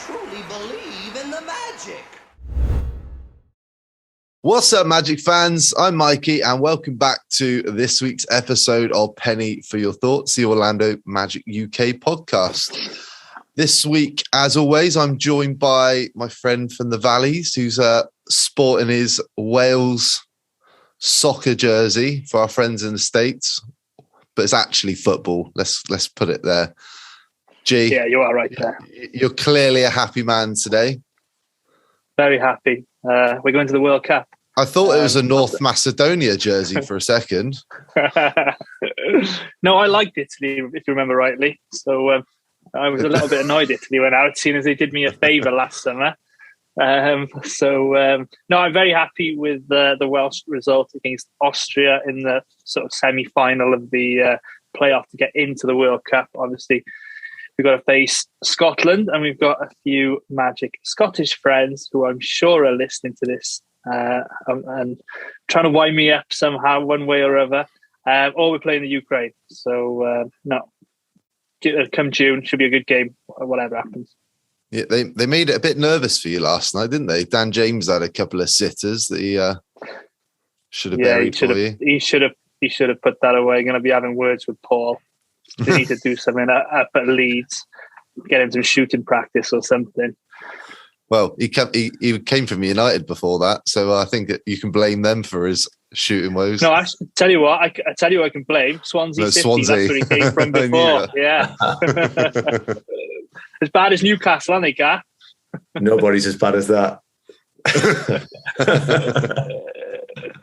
truly believe in the magic. What's up, Magic fans? I'm Mikey, and welcome back to this week's episode of Penny for Your Thoughts, the Orlando Magic UK podcast. This week, as always, I'm joined by my friend from the Valleys, who's sporting his Wales soccer jersey for our friends in the States, but it's actually football. Let's put it there. G, yeah, you are right there. You're clearly a happy man today. Very happy. We're going to the World Cup. I thought it was a North Macedonia jersey for a second. No, I liked Italy, if you remember rightly. So I was a little bit annoyed Italy went out, seeing as they did me a favour last summer. No, I'm very happy with the Welsh result against Austria in the sort of semi-final of the playoff to get into the World Cup. Obviously, we've got to face Scotland, and we've got a few Magic Scottish friends who I'm sure are listening to this and trying to wind me up somehow, one way or other. Or we're playing the Ukraine. So, no, come June, should be a good game, whatever happens. Yeah, they made it a bit nervous for you last night, didn't they? Dan James had a couple of sitters that he should have buried for you. He should have put that away. Going to be having words with Paul. They need to do something up at Leeds, get him some shooting practice or something. Well, he came from United before that, so I think that you can blame them for his shooting woes. No, I tell you what, I tell you who I can blame. Swansea City. Swansea. That's where he came from before. Yeah. As bad as Newcastle, aren't they, Gar? Nobody's as bad as that.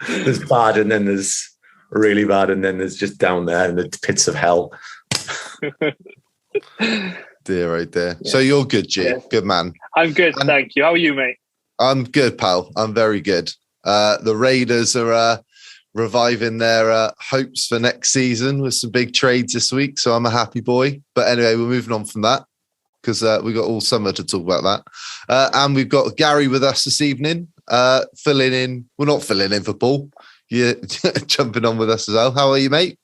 There's bad, and then there's really bad, and then there's just down there in the pits of hell. Dear, right there. Yeah. So you're good, G. Yeah. Good man. I'm good, thank you. How are you, mate? I'm good, pal. I'm very good. The Raiders are reviving their hopes for next season with some big trades this week, so I'm a happy boy. But anyway, we're moving on from that because we've got all summer to talk about that. And we've got Gary with us this evening, filling in. Well, not filling in for Paul. You're jumping on with us as well. How are you, mate?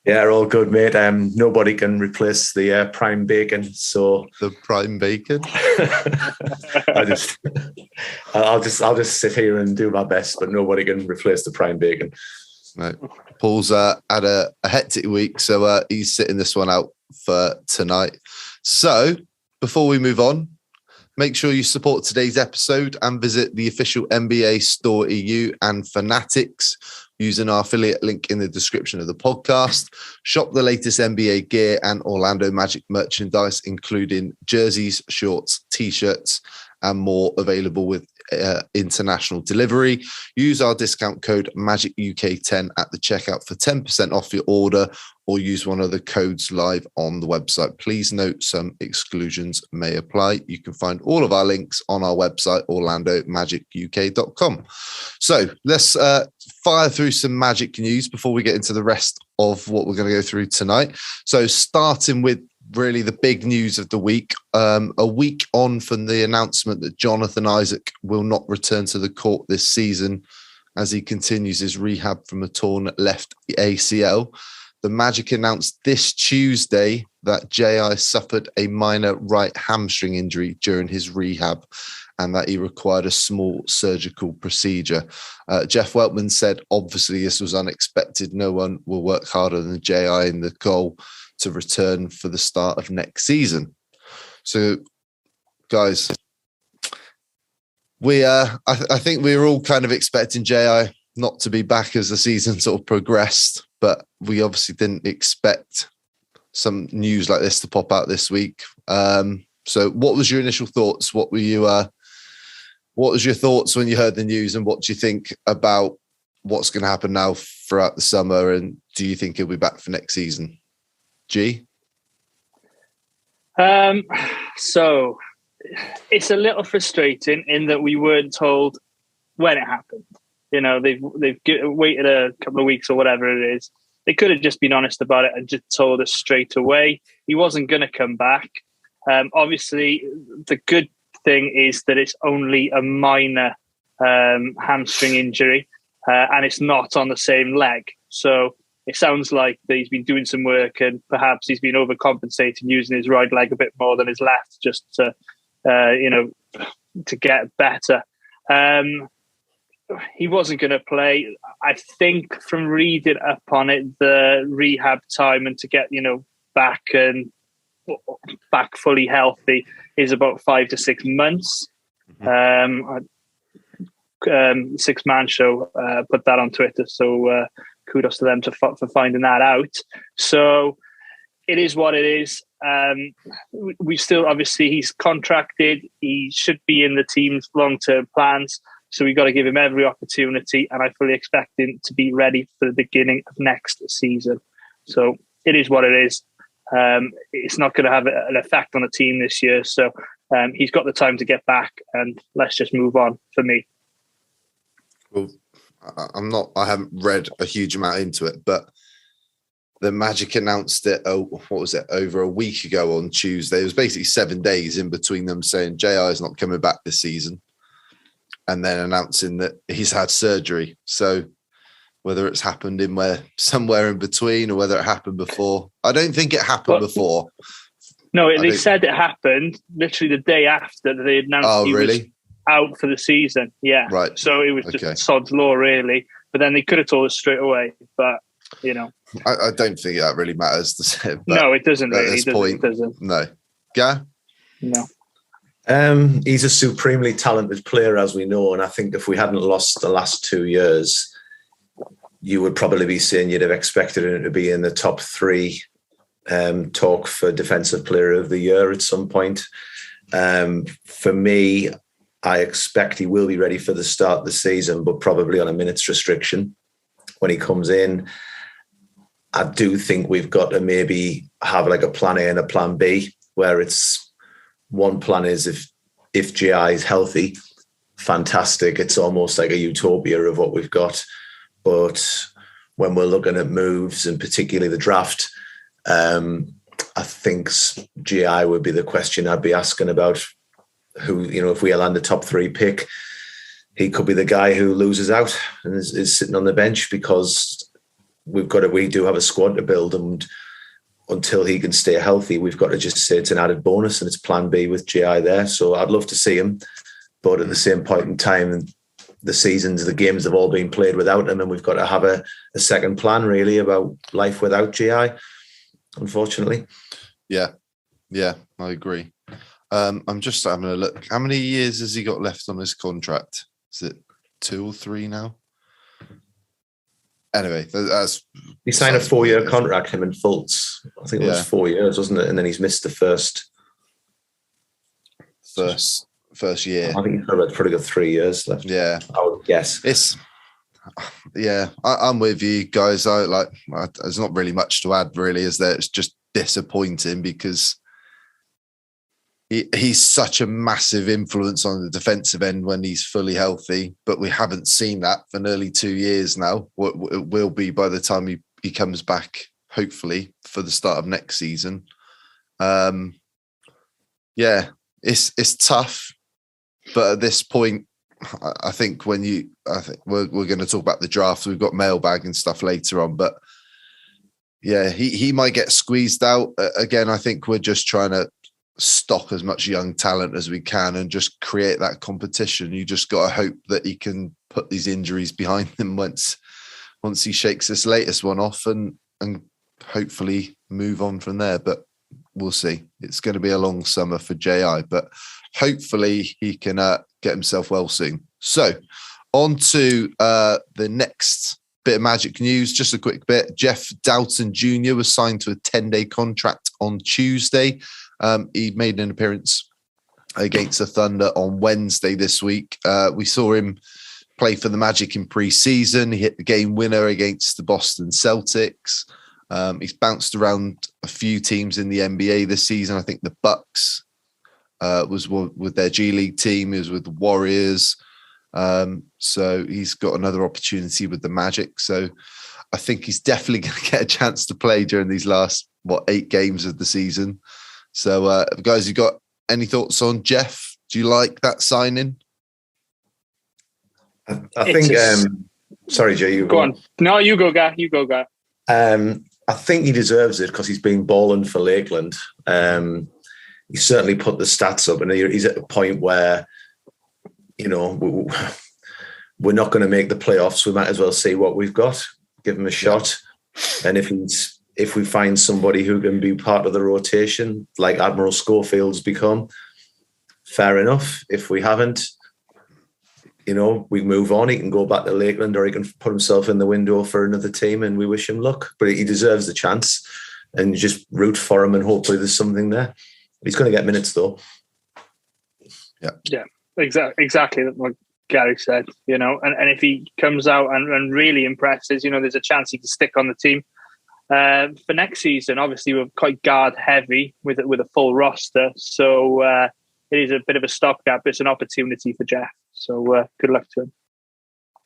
Yeah, all good, mate. Nobody can replace the prime bacon. So the prime bacon. I'll just sit here and do my best, but nobody can replace the prime bacon. Right. Paul's had a hectic week, so he's sitting this one out for tonight. So before we move on, make sure you support today's episode and visit the official NBA Store EU and Fanatics using our affiliate link in the description of the podcast. Shop the latest NBA gear and Orlando Magic merchandise, including jerseys, shorts, t-shirts, and more, available with international delivery. Use our discount code MAGICUK10 at the checkout for 10% off your order, or use one of the codes live on the website. Please note some exclusions may apply. You can find all of our links on our website, orlandomagicuk.com. So let's fire through some Magic news before we get into the rest of what we're going to go through tonight. So starting with really the big news of the week, a week on from the announcement that Jonathan Isaac will not return to the court this season as he continues his rehab from a torn left ACL. The Magic announced this Tuesday that J.I. suffered a minor right hamstring injury during his rehab and that he required a small surgical procedure. Jeff Weltman said, obviously, this was unexpected. No one will work harder than J.I. in the goal to return for the start of next season. So, guys, I think we were all kind of expecting J.I. not to be back as the season sort of progressed, but we obviously didn't expect some news like this to pop out this week. So what was your initial thoughts? What was your thoughts when you heard the news, and what do you think about what's going to happen now throughout the summer? And do you think he'll be back for next season? G? So it's a little frustrating in that we weren't told when it happened. You know, they've waited a couple of weeks or whatever it is. They could have just been honest about it and just told us straight away he wasn't going to come back. Obviously, the good thing is that it's only a minor hamstring injury and it's not on the same leg. So it sounds like that he's been doing some work and perhaps he's been overcompensating, using his right leg a bit more than his left just to to get better. He wasn't going to play. I think from reading up on it, the rehab time and to get, back fully healthy is about 5 to 6 months. 6-Man Show put that on Twitter. So kudos to them for finding that out. So it is what it is. We still, obviously, he's contracted. He should be in the team's long-term plans. So we've got to give him every opportunity. And I fully expect him to be ready for the beginning of next season. So it is what it is. It's not going to have an effect on the team this year. So he's got the time to get back, and let's just move on for me. Well, I haven't read a huge amount into it, but the Magic announced it, over a week ago on Tuesday. It was basically 7 days in between them saying JI is not coming back this season and then announcing that he's had surgery. So whether it's happened somewhere in between or whether it happened before, I don't think it happened before. No, they said it happened literally the day after they announced was out for the season. Yeah. Right. So it was just sod's law, really. But then they could have told us straight away. But, I don't think that really matters to say. No, it doesn't At really. this point, it doesn't. No. Yeah? No. He's a supremely talented player, as we know. And I think if we hadn't lost the last 2 years, you would probably be saying you'd have expected him to be in the top 3 talk for Defensive Player of the Year at some point. For me, I expect he will be ready for the start of the season, but probably on a minutes restriction when he comes in. I do think we've got to maybe have like a plan A and a plan B, where it's one plan is if GI is healthy, fantastic. It's almost like a utopia of what we've got. But when we're looking at moves and particularly the draft, I think GI would be the question I'd be asking about. Who, if we land a top 3 pick, he could be the guy who loses out and is sitting on the bench, because we do have a squad to build, and until he can stay healthy, we've got to just say it's an added bonus and it's plan B with GI there. So I'd love to see him, but at the same point in time, the games have all been played without him, and we've got to have a second plan really about life without GI, unfortunately. Yeah, I agree. I'm just having a look. How many years has he got left on his contract? Is it 2 or 3 now? Anyway, he signed a 4-year contract, him and Fultz. I think it was 4 years, wasn't it? And then he's missed the first year. I think he's probably got 3 years left. Yeah, I would guess. I'm with you guys. There's not really much to add, really, is there? It's just disappointing because he's such a massive influence on the defensive end when he's fully healthy, but we haven't seen that for nearly 2 years now. It will be by the time he comes back, hopefully, for the start of next season. It's tough, but at this point, I think we're going to talk about the draft. We've got mailbag and stuff later on, but yeah, he might get squeezed out. Again, I think we're just trying to stock as much young talent as we can and just create that competition. You just got to hope that he can put these injuries behind him once he shakes this latest one off and hopefully move on from there. But we'll see. It's going to be a long summer for JI, but hopefully he can get himself well soon. So on to the next bit of Magic news. Just a quick bit. Jeff Doughton Jr. was signed to a 10-day contract on Tuesday. He made an appearance against the Thunder on Wednesday this week. We saw him play for the Magic in pre-season. He hit the game winner against the Boston Celtics. He's bounced around a few teams in the NBA this season. I think the Bucks was with their G League team. He was with the Warriors. So he's got another opportunity with the Magic. So I think he's definitely going to get a chance to play during these last, 8 games of the season. So, guys, you got any thoughts on Jeff? Do you like that signing? I think. Sorry, Jay. You go on. No, you go, Guy. You go, Guy. I think he deserves it because he's been balling for Lakeland. He's certainly put the stats up, and he's at a point where, you know, we're not going to make the playoffs. We might as well see what we've got, give him a shot. And if we find somebody who can be part of the rotation, like Admiral Schofield's become, fair enough. If we haven't, you know, we move on. He can go back to Lakeland, or he can put himself in the window for another team, and we wish him luck. But he deserves the chance, and just root for him, and hopefully there's something there. He's going to get minutes, though. Yeah, exactly what Gary said, you know. And if he comes out and really impresses, you know, there's a chance he can stick on the team. For next season, obviously, we're quite guard heavy with a full roster. So it is a bit of a stopgap. It's an opportunity for Jeff. So good luck to him.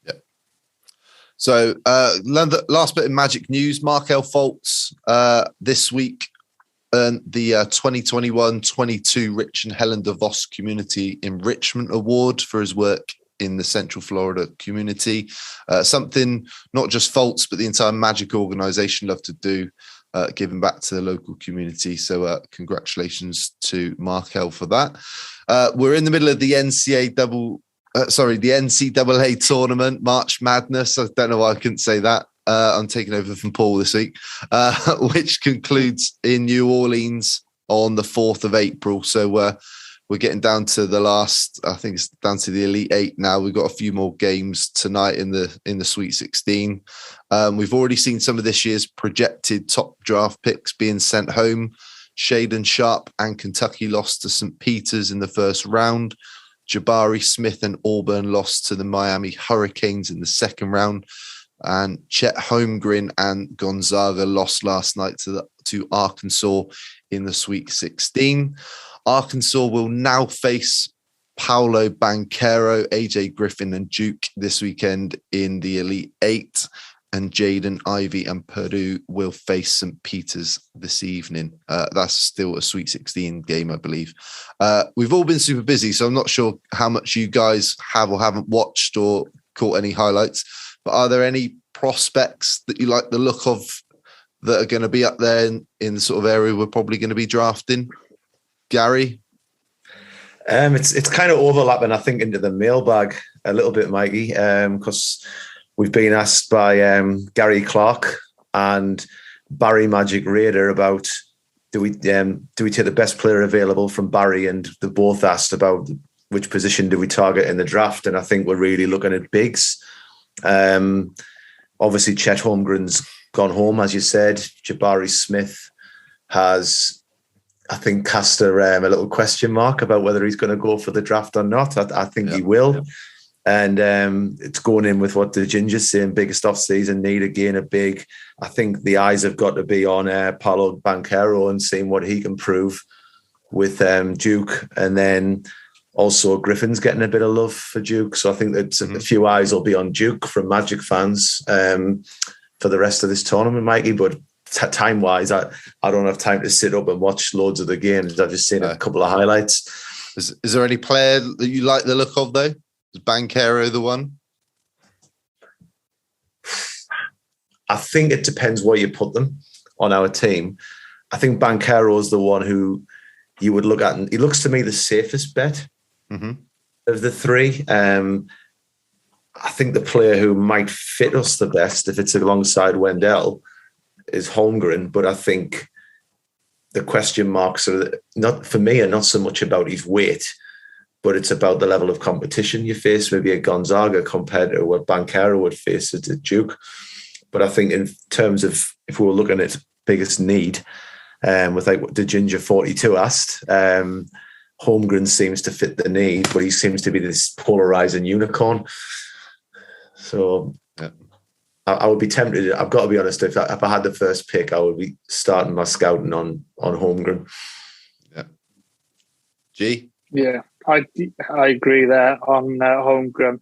Yeah. So last bit of Magic news, Markel Fultz this week earned the 2021-22 Rich and Helen DeVos Community Enrichment Award for his work in the Central Florida community. Something not just Fultz, but the entire Magic organization love to do, giving back to the local community. So congratulations to Markel for that. We're in the middle of the NCAA tournament, March Madness. I don't know why I couldn't say that. I'm taking over from Paul this week, which concludes in New Orleans on the 4th of April. So we're getting down to the last, I think it's down to the Elite Eight now. We've got a few more games tonight in the Sweet 16. We've already seen some of this year's projected top draft picks being sent home. Shaden Sharp and Kentucky lost to St. Peter's in the first round. Jabari Smith and Auburn lost to the Miami Hurricanes in the second round. And Chet Holmgren and Gonzaga lost last night to Arkansas in the Sweet 16. Arkansas will now face Paolo Banchero, AJ Griffin, and Duke this weekend in the Elite Eight. And Jaden Ivey and Purdue will face St. Peter's this evening. That's still a Sweet 16 game, I believe. We've all been super busy, so I'm not sure how much you guys have or haven't watched or caught any highlights. But are there any prospects that you like the look of that are going to be up there in the sort of area we're probably going to be drafting? Gary? It's kind of overlapping, I think, into the mailbag a little bit, Mikey, because we've been asked by Gary Clark and Barry Magic Raider about do we take the best player available from Barry, and they both asked about which position do we target in the draft, and I think we're really looking at bigs. Obviously, Chet Holmgren's gone home, as you said. Jabari Smith has, I think, cast a little question mark about whether he's going to go for the draft or not. I think he will. Yeah. And it's going in with what the Ginger's saying, biggest off-season need, again, a big. I think the eyes have got to be on Paolo Banchero and seeing what he can prove with Duke. And then also Griffin's getting a bit of love for Duke. So I think that a few eyes will be on Duke from Magic fans for the rest of this tournament, Mikey. But time-wise, I don't have time to sit up and watch loads of the games. I've just seen a couple of highlights. Is there any player that you like the look of, though? Is Banchero the one? I think it depends where you put them on our team. I think Banchero is the one who you would look at, and he looks to me the safest bet of the three. I think the player who might fit us the best, if it's alongside Wendell, is Holmgren. But I think the question marks are not for me are not so much about his weight, but it's about the level of competition you face, maybe a Gonzaga compared to what Banchero would face at Duke. But I think in terms of if we were looking at biggest need, with like what the Ginger 42 asked, Holmgren seems to fit the need, but he seems to be this polarizing unicorn. So I would be tempted. I've got to be honest. If I had the first pick, I would be starting my scouting on Holmgren. Yeah. G? Yeah. I agree there on Holmgren.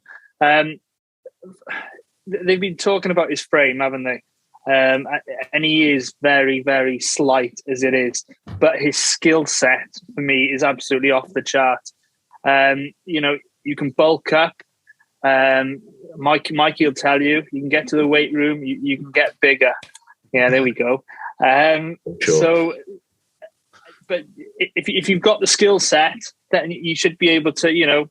They've been talking about his frame, haven't they? And he is very, very slight as it is. But his skill set, for me, is absolutely off the chart. You know, you can bulk up. Mikey will tell you, you can get to the weight room, you can get bigger. Yeah, there we go. Sure. So but if you've got the skill set, then you should be able to,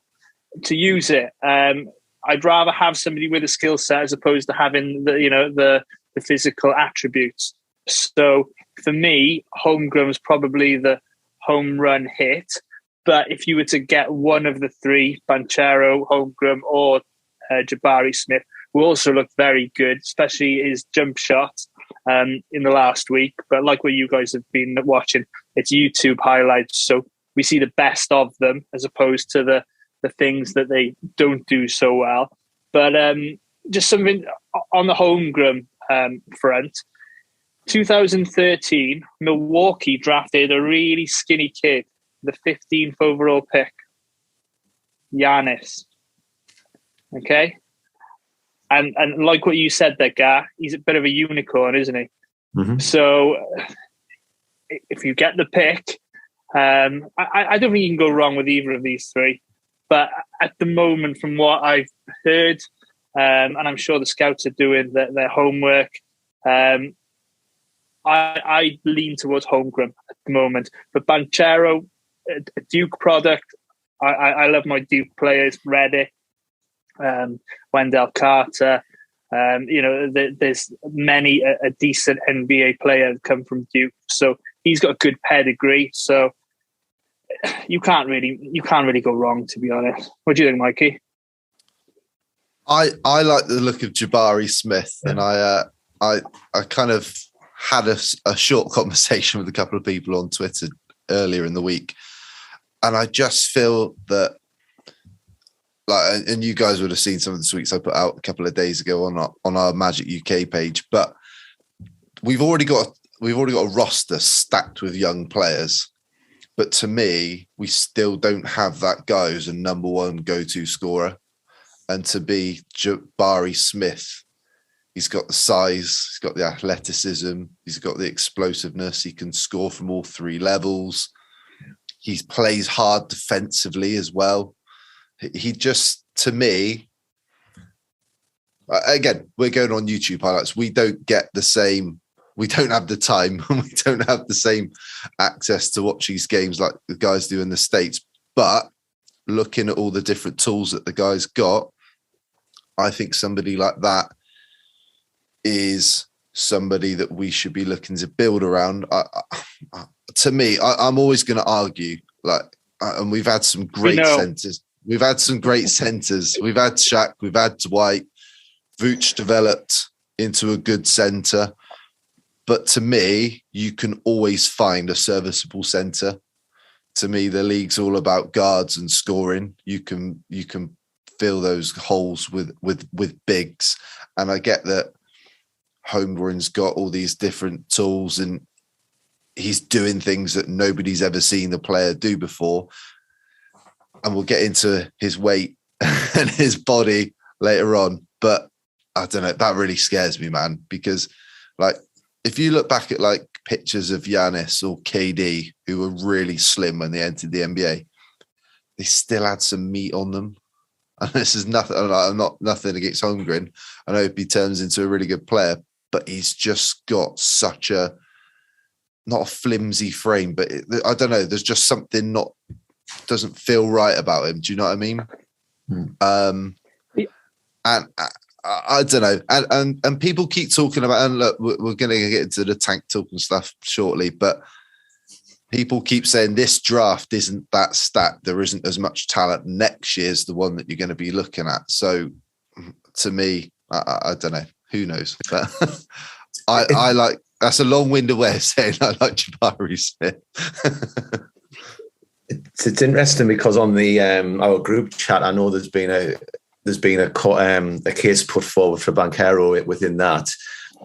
to use it. I'd rather have somebody with a skill set as opposed to having the physical attributes. So for me, Holmgren's probably the home run hit. But if you were to get one of the three, Banchero, Holmgren, or Jabari Smith, who also looked very good, especially his jump shot in the last week. But like what you guys have been watching, it's YouTube highlights. So we see the best of them as opposed to the things that they don't do so well. But just something on the Holmgren front. 2013, Milwaukee drafted a really skinny kid, the 15th overall pick, Giannis. Okay? And like what you said there, Gar, he's a bit of a unicorn, isn't he? Mm-hmm. So if you get the pick, I don't think you can go wrong with either of these three. But at the moment, from what I've heard, and I'm sure the scouts are doing their homework, I lean towards Holmgren at the moment. But Banchero, a Duke product. I love my Duke players, Reddick, Wendell Carter. There's many a decent NBA player that come from Duke, so he's got a good pedigree. So you can't really go wrong, to be honest. What do you think, Mikey? I like the look of Jabari Smith, and I kind of had a short conversation with a couple of people on Twitter earlier in the week, and I just feel that, and you guys would have seen some of the tweets I put out a couple of days ago on our Magic UK page, but we've already got a roster stacked with young players. But to me, we still don't have that guy who's a number one go-to scorer. And to be Jabari Smith, he's got the size, he's got the athleticism, he's got the explosiveness, he can score from all three levels. He plays hard defensively as well. He just, to me, again, we're going on YouTube highlights. We don't get the same. We don't have the time and we don't have the same access to watch these games like the guys do in the States. But looking at all the different tools that the guys got, I think somebody like that is somebody that we should be looking to build around. To me, I'm always going to argue, and we've had some great centers. We've had some great centers. We've had Shaq, we've had Dwight. Vooch developed into a good center. But to me, you can always find a serviceable center. To me, the league's all about guards and scoring. You can fill those holes with bigs. And I get that Holmgren's got all these different tools and he's doing things that nobody's ever seen the player do before. And we'll get into his weight and his body later on. But I don't know, that really scares me, man, because if you look back at pictures of Giannis or KD, who were really slim when they entered the NBA, they still had some meat on them. And this is nothing. Nothing against Holmgren. I know he turns into a really good player, but he's just got such not a flimsy frame, but I don't know. There's just something doesn't feel right about him. Do you know what I mean? And I don't know. And people keep talking about, and look, we're going to get into the tank talk and stuff shortly, but people keep saying this draft isn't that stacked. There isn't as much talent. Next year's the one that you're going to be looking at. So to me, I don't know. Who knows? But I like, that's a long-winded way of saying I like Jabari Smith. It's interesting because on the our group chat, I know there's been a case put forward for Banchero within that,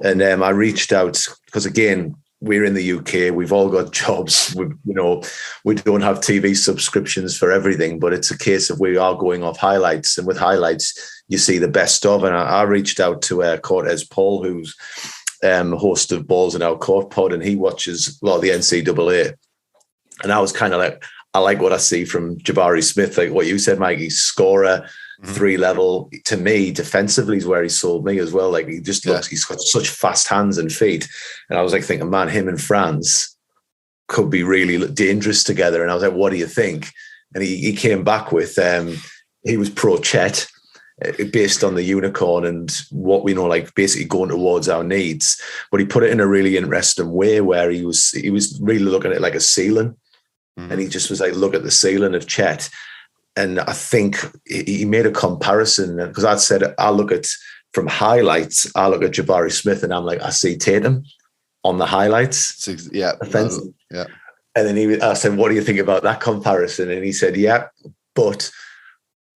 and I reached out because again we're in the UK, we've all got jobs, we don't have TV subscriptions for everything, but it's a case of we are going off highlights, and with highlights you see the best of. And I reached out to Cortez Paul, who's host of Balls in Our Court Pod, and he watches a lot of the NCAA, and I was kind of like, I like what I see from Jabari Smith, like what you said, Mikey, scorer, 3-level. To me, defensively is where he sold me as well. Like he just looks, he's got such fast hands and feet. And I was like thinking, man, him and Franz could be really dangerous together. And I was like, what do you think? And he came back with, he was pro Chet, based on the unicorn and what we know, like basically going towards our needs. But he put it in a really interesting way where he was really looking at it like a ceiling. And he just was like, look at the ceiling of Chet. And I think he made a comparison, because I'd said, I look at from highlights, I look at Jabari Smith and I'm like, I see Tatum on the highlights. Yeah. Yeah. And then I said, what do you think about that comparison? And he said, yeah, but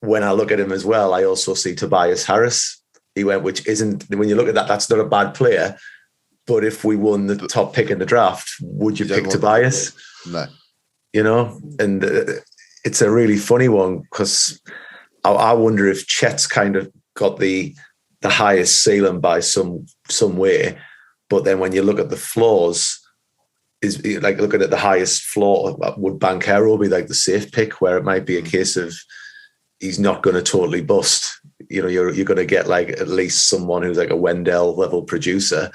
when I look at him as well, I also see Tobias Harris. He went, which isn't, when you look at that, that's not a bad player. But if we won the top pick in the draft, would you pick Tobias? No. You know, and it's a really funny one, because I wonder if Chet's kind of got the highest ceiling by some way. But then when you look at the flaws, is like looking at the highest floor, would Banchero be like the safe pick, where it might be a case of he's not going to totally bust? You know, you're going to get like at least someone who's like a Wendell level producer.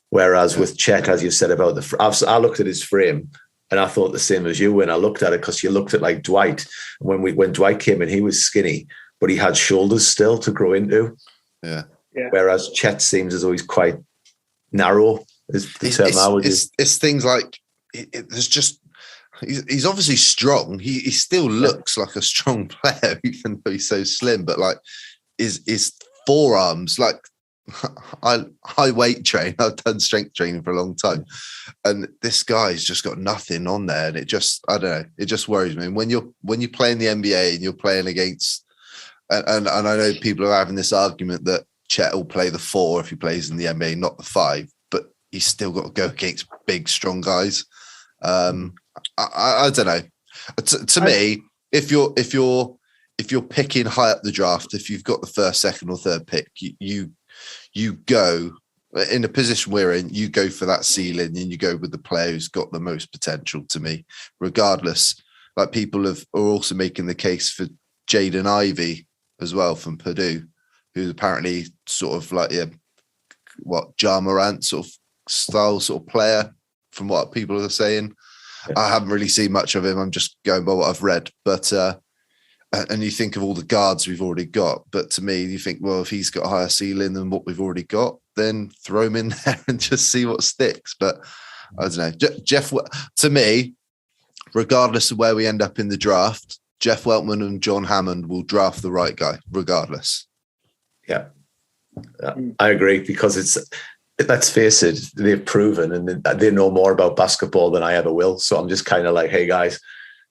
Whereas with Chet, as you said about I looked at his frame and I thought the same as you when I looked at it, because you looked at like Dwight. When Dwight came in, he was skinny, but he had shoulders still to grow into. Yeah. Whereas Chet seems as though he's quite narrow. Is the term I would use. It's things like there's just he's obviously strong. He still looks like a strong player, even though he's so slim. But like his forearms, like I weight train. I've done strength training for a long time, and this guy's just got nothing on there. And it just, I don't know, it just worries me. And when you play in the NBA and you're playing against, and I know people are having this argument that Chet will play the 4 if he plays in the NBA, not the 5. But he's still got to go against big, strong guys. I don't know. To me, if you're picking high up the draft, if you've got the first, second, or third pick, you go in the position we're in. You go for that ceiling, and you go with the player who's got the most potential. To me, regardless, like people are also making the case for Jaden Ivey as well from Purdue, who's apparently sort of like Ja Morant sort of style sort of player, from what people are saying. I haven't really seen much of him. I'm just going by what I've read. But and you think of all the guards we've already got. But to me, you think, well, if he's got a higher ceiling than what we've already got, then throw him in there and just see what sticks. But I don't know. Jeff, to me, regardless of where we end up in the draft, Jeff Weltman and John Hammond will draft the right guy, regardless. Yeah, I agree, because let's face it, they've proven and they know more about basketball than I ever will. So I'm just kind of like, hey guys,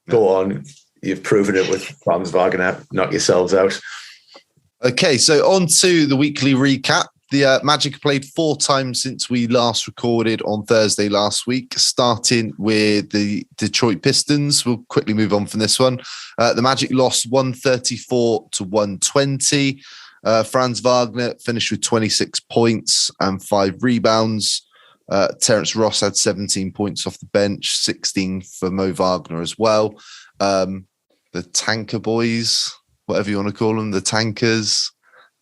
go on. You've proven it with Franz Wagner. Knock yourselves out. Okay, so on to the weekly recap. The Magic have played 4 times since we last recorded on Thursday last week, starting with the Detroit Pistons. We'll quickly move on from this one. The Magic lost 134-120. Franz Wagner finished with 26 points and 5 rebounds. Terrence Ross had 17 points off the bench, 16 for Mo Wagner as well. The Tanker Boys, whatever you want to call them, the Tankers,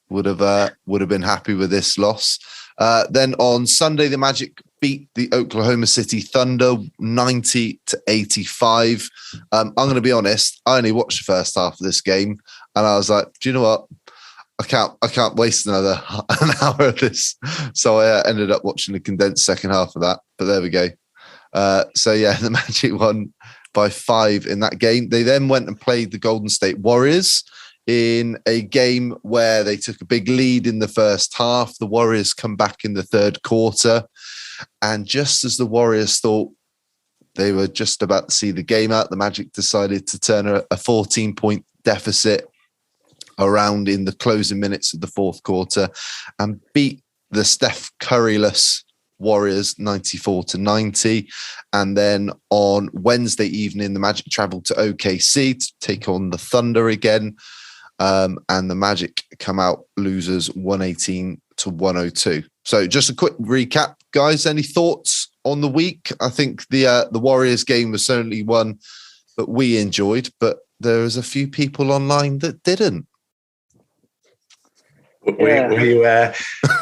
would have been happy with this loss. Then on Sunday, the Magic beat the Oklahoma City Thunder 90-85. I'm going to be honest, I only watched the first half of this game, and I was like, do you know what? I can't waste an hour of this. So I ended up watching the condensed second half of that. But there we go. So yeah, the Magic won by 5 in that game. They then went and played the Golden State Warriors in a game where they took a big lead in the first half. The Warriors come back in the third quarter. And just as the Warriors thought they were just about to see the game out, the Magic decided to turn a 14-point deficit around in the closing minutes of the fourth quarter and beat the Steph Curry-less Warriors 94-90. And then on Wednesday evening, the Magic traveled to OKC to take on the Thunder again. And the Magic come out losers 118-102. So just a quick recap, guys. Any thoughts on the week? I think the Warriors game was certainly one that we enjoyed, but there was a few people online that didn't. Were you,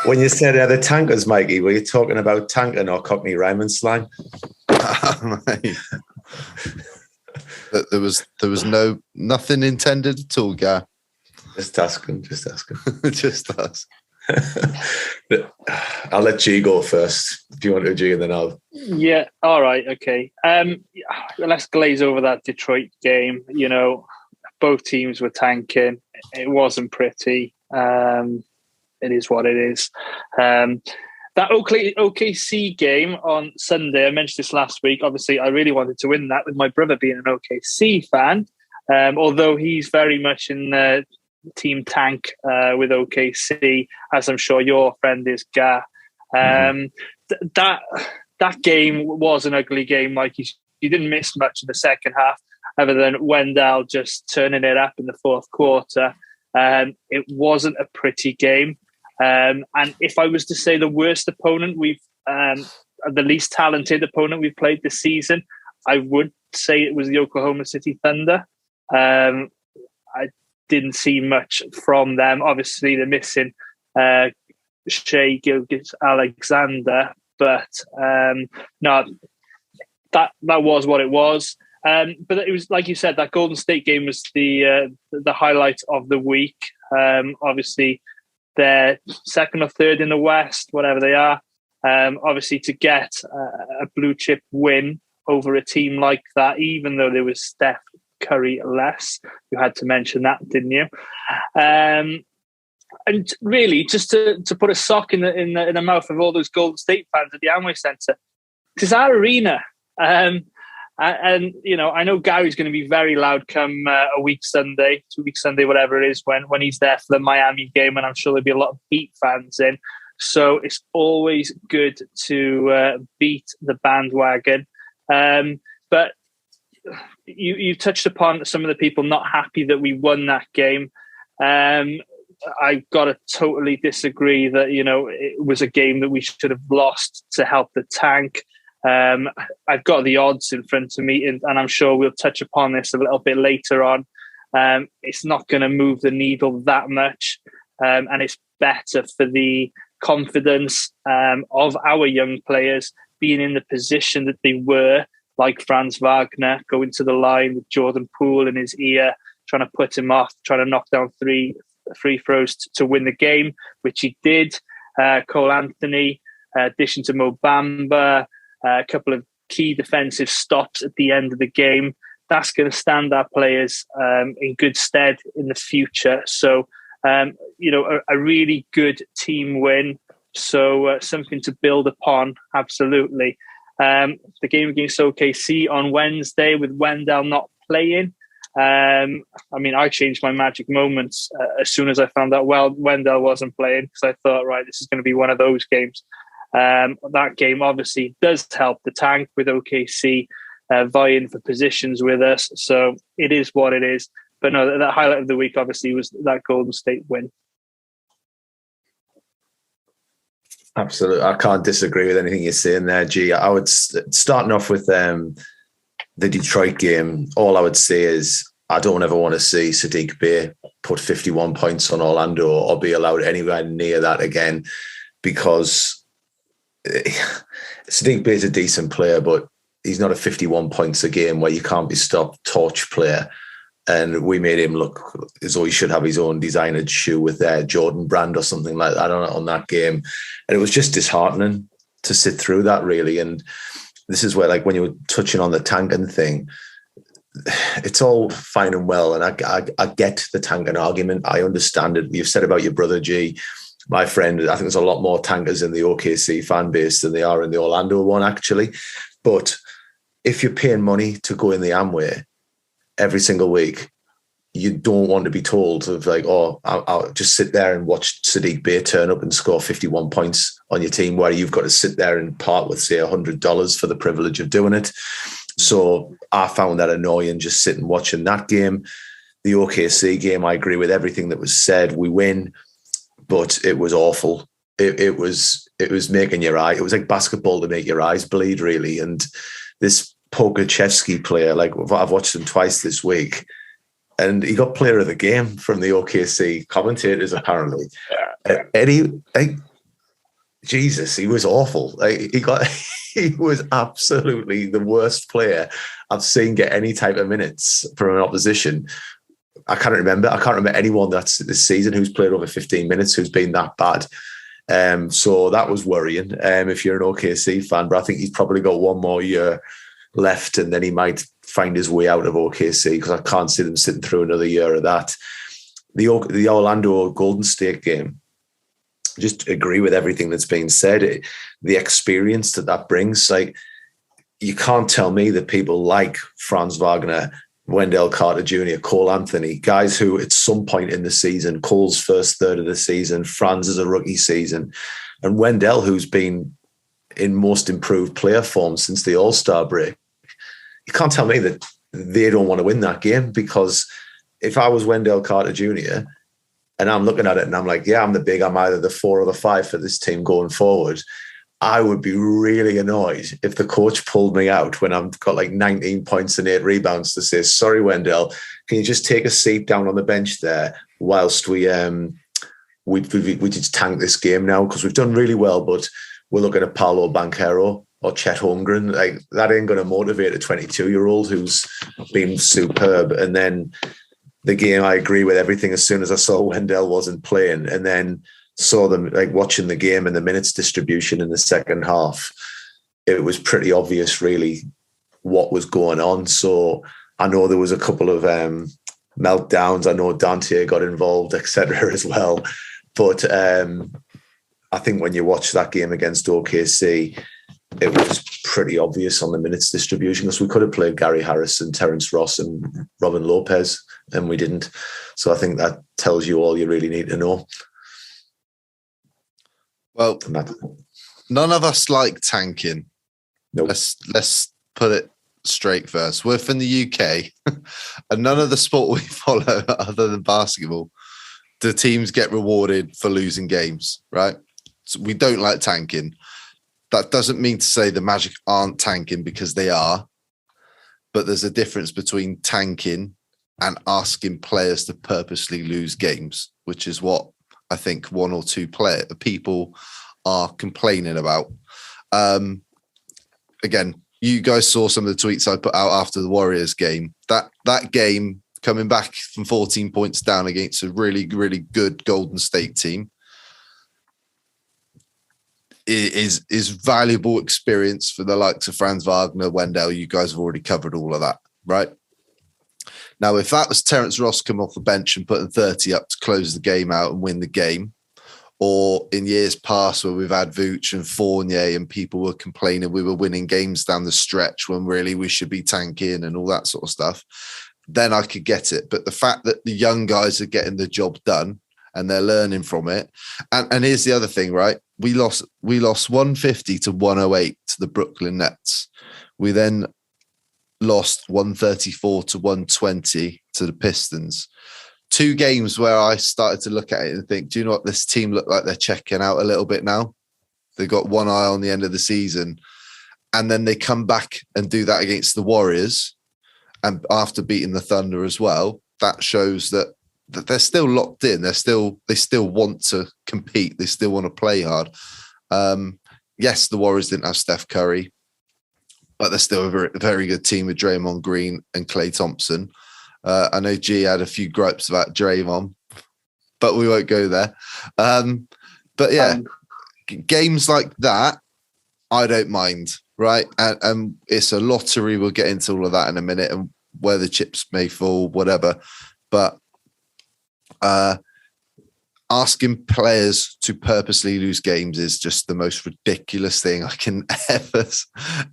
when you said the tankers, Mikey, were you talking about tanking or Cockney rhyming slang? There was nothing intended at all, Gar. Just asking. Just ask. I'll let G go first. If you want to, G, and then I'll. Yeah. All right. Okay. Let's glaze over that Detroit game. You know, both teams were tanking. It wasn't pretty. It is what it is. That OKC game on Sunday, I mentioned this last week. Obviously, I really wanted to win that with my brother being an OKC fan, although he's very much in team tank with OKC, as I'm sure your friend is, Gar. That game was an ugly game, Mike. You didn't miss much in the second half, other than Wendell just turning it up in the fourth quarter. It wasn't a pretty game. And if I was to say the worst opponent the least talented opponent we've played this season, I would say it was the Oklahoma City Thunder. I didn't see much from them. Obviously, they're missing Shea Gilgeous-Alexander, but no, that was what it was. But it was, like you said, that Golden State game was the highlight of the week. Obviously, they're second or third in the West, whatever they are. Obviously, to get a blue chip win over a team like that, even though there was Steph Curry less, you had to mention that, didn't you? And really, just to put a sock in the mouth of all those Golden State fans at the Amway Center, it's our arena. And you know, I know Gary's going to be very loud come 2 week Sunday, whatever it is, when he's there for the Miami game, and I'm sure there'll be a lot of Heat fans in. So it's always good to beat the bandwagon. But you touched upon some of the people not happy that we won that game. I've got to totally disagree that, you know, it was a game that we should have lost to help the tank. I've got the odds in front of me, and I'm sure we'll touch upon this a little bit later on. It's not going to move the needle that much, and it's better for the confidence of our young players being in the position that they were, like Franz Wagner going to the line with Jordan Poole in his ear, trying to put him off, trying to knock down three free throws to win the game, which he did. Cole Anthony dishing to Mo Bamba, a couple of key defensive stops at the end of the game. That's going to stand our players in good stead in the future. So, you know, a really good team win. So something to build upon, absolutely. The game against OKC on Wednesday with Wendell not playing. I mean, I changed my magic moments as soon as I found out Wendell wasn't playing, because I thought, right, this is going to be one of those games. That game obviously does help the tank with OKC vying for positions with us. So it is what it is. But no, that highlight of the week obviously was that Golden State win. Absolutely. I can't disagree with anything you're saying there, G. I would, starting off with the Detroit game, all I would say is I don't ever want to see Sadiq Bey put 51 points on Orlando or be allowed anywhere near that again, because Sadiq Bey is a decent player, but he's not a 51 points a game where you can't be stopped torch player. And we made him look as though he should have his own designered shoe with their Jordan brand or something like that on that game. And it was just disheartening to sit through that, really. And this is where, like, when you were touching on the tanking thing, it's all fine and well. And I get the tanking argument. I understand it. You've said about your brother, G. My friend, I think there's a lot more tankers in the OKC fan base than they are in the Orlando one, actually. But if you're paying money to go in the Amway every single week, you don't want to be told of like, oh, I'll just sit there and watch Sadiq Bey turn up and score 51 points on your team, where you've got to sit there and part with, say, $100 for the privilege of doing it. So I found that annoying, just sitting watching that game. The OKC game, I agree with everything that was said. We win, but it was awful. It was making your eye. It was like basketball to make your eyes bleed, really. And this Pokachevsky player, like, I've watched him twice this week, and he got player of the game from the OKC commentators, apparently. Jesus, he was awful. He was absolutely the worst player I've seen get any type of minutes from an opposition. I can't remember anyone that's this season who's played over 15 minutes who's been that bad. So that was worrying if you're an OKC fan, but I think he's probably got one more year left and then he might find his way out of OKC, because I can't see them sitting through another year of that. The Orlando Golden State game, just agree with everything that's been said. The experience that brings, like, you can't tell me that people like Franz Wagner, Wendell Carter Jr., Cole Anthony, guys who at some point in the season, Cole's first third of the season, Franz is a rookie season, and Wendell, who's been in most improved player form since the All-Star break, you can't tell me that they don't want to win that game, because if I was Wendell Carter Jr., and I'm looking at it and I'm like, yeah, I'm either the 4 or the 5 for this team going forward, I would be really annoyed if the coach pulled me out when I've got like 19 points and 8 rebounds to say, sorry, Wendell, can you just take a seat down on the bench there whilst we just tank this game now, because we've done really well, but we're looking at Paolo Banchero or Chet Holmgren. Like, that ain't going to motivate a 22-year-old who's been superb. And then the game, I agree with everything. As soon as I saw Wendell wasn't playing, and then saw them like watching the game and the minutes distribution in the second half, it was pretty obvious really what was going on. So I know there was a couple of meltdowns. I know Dante got involved, etc. as well. But I think when you watch that game against OKC, it was pretty obvious on the minutes distribution, because we could have played Gary Harrison, Terrence Ross and Robin Lopez, and we didn't. So I think that tells you all you really need to know. Well, none of us like tanking. Nope. Let's put it straight first. We're from the UK, and none of the sport we follow, other than basketball, the teams get rewarded for losing games, right? So we don't like tanking. That doesn't mean to say the Magic aren't tanking, because they are. But there's a difference between tanking and asking players to purposely lose games, which is what I think one or two people are complaining about. Again, you guys saw some of the tweets I put out after the Warriors game. That game, coming back from 14 points down against a really, really good Golden State team, is valuable experience for the likes of Franz Wagner, Wendell. You guys have already covered all of that, right? Now, if that was Terrence Ross come off the bench and putting 30 up to close the game out and win the game, or in years past where we've had Vooch and Fournier and people were complaining we were winning games down the stretch when really we should be tanking and all that sort of stuff, then I could get it. But the fact that the young guys are getting the job done and they're learning from it. And here's the other thing, right? We lost 150 to 108 to the Brooklyn Nets. We then lost 134 to 120 to the Pistons. 2 games where I started to look at it and think, do you know what? This team look like they're checking out a little bit now. They've got one eye on the end of the season. And then they come back and do that against the Warriors. And after beating the Thunder as well, that shows that they're still locked in. They still want to compete. They still want to play hard. Yes, the Warriors didn't have Steph Curry, but they're still a very, very good team with Draymond Green and Klay Thompson. I know G had a few gripes about Draymond, but we won't go there. But yeah, games like that, I don't mind, right? And it's a lottery. We'll get into all of that in a minute and where the chips may fall, whatever. But asking players to purposely lose games is just the most ridiculous thing I can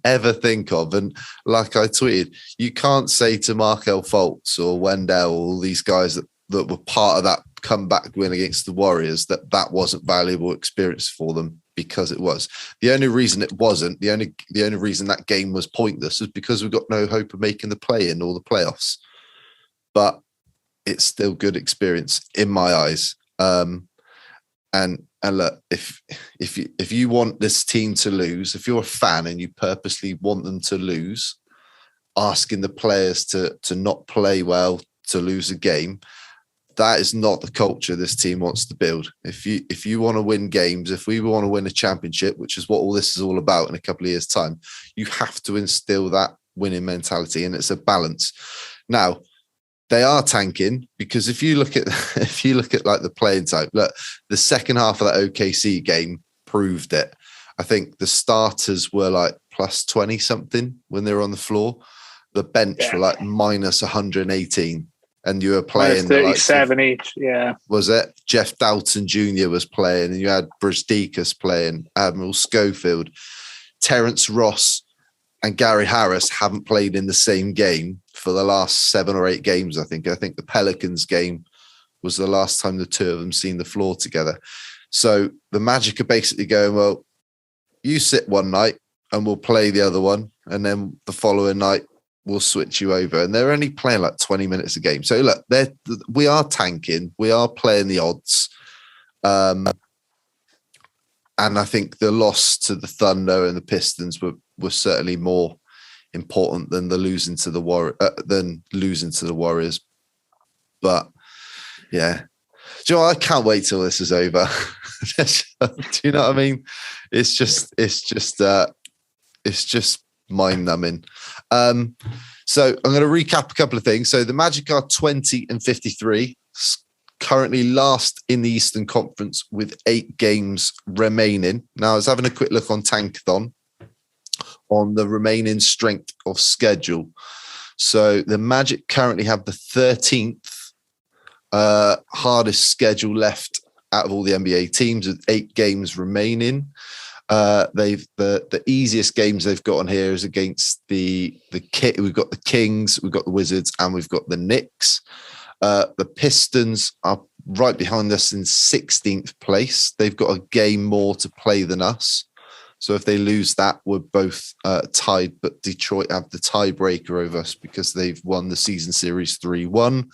ever think of. And like I tweeted, you can't say to Markel Fultz or Wendell, all these guys that were part of that comeback win against the Warriors, that wasn't valuable experience for them, because it was. The only reason it wasn't, the only reason that game was pointless is because we've got no hope of making the play-in or the playoffs. But it's still good experience in my eyes. And look, if you want this team to lose, if you're a fan and you purposely want them to lose, asking the players to not play well, to lose a game, that is not the culture this team wants to build. If you want to win games, if we want to win a championship, which is what all this is all about in a couple of years' time, you have to instill that winning mentality, and it's a balance. Now, they are tanking because if you look at like the playing type, look, the second half of that OKC game proved it. I think the starters were like plus 20 something when they were on the floor. The bench were like minus 118, and you were playing minus 37 each. Yeah, was it? Jeff Dalton Jr. was playing, and you had Brasdekas playing, Admiral Schofield, Terrence Ross, and Gary Harris haven't played in the same game for the last 7 or 8 games. I think the Pelicans game was the last time the two of them seen the floor together. So the Magic are basically going, well, you sit one night and we'll play the other one, and then the following night we'll switch you over. And they're only playing like 20 minutes a game. So look, we are tanking. We are playing the odds. And I think the loss to the Thunder and the Pistons were certainly more important than losing to the Warriors. But yeah, do you know what? I can't wait till this is over. Do you know what I mean? It's just mind numbing. So I'm going to recap a couple of things. So the Magic are 20-53, currently last in the Eastern Conference with 8 games remaining. Now I was having a quick look on Tankathon on the remaining strength of schedule. So the Magic currently have the 13th hardest schedule left out of all the NBA teams with 8 games remaining. They've the easiest games they've got on here is against we've got the Kings, we've got the Wizards, and we've got the Knicks. The Pistons are right behind us in 16th place. They've got a game more to play than us. So if they lose that, we're both tied, but Detroit have the tiebreaker over us because they've won the season series 3-1.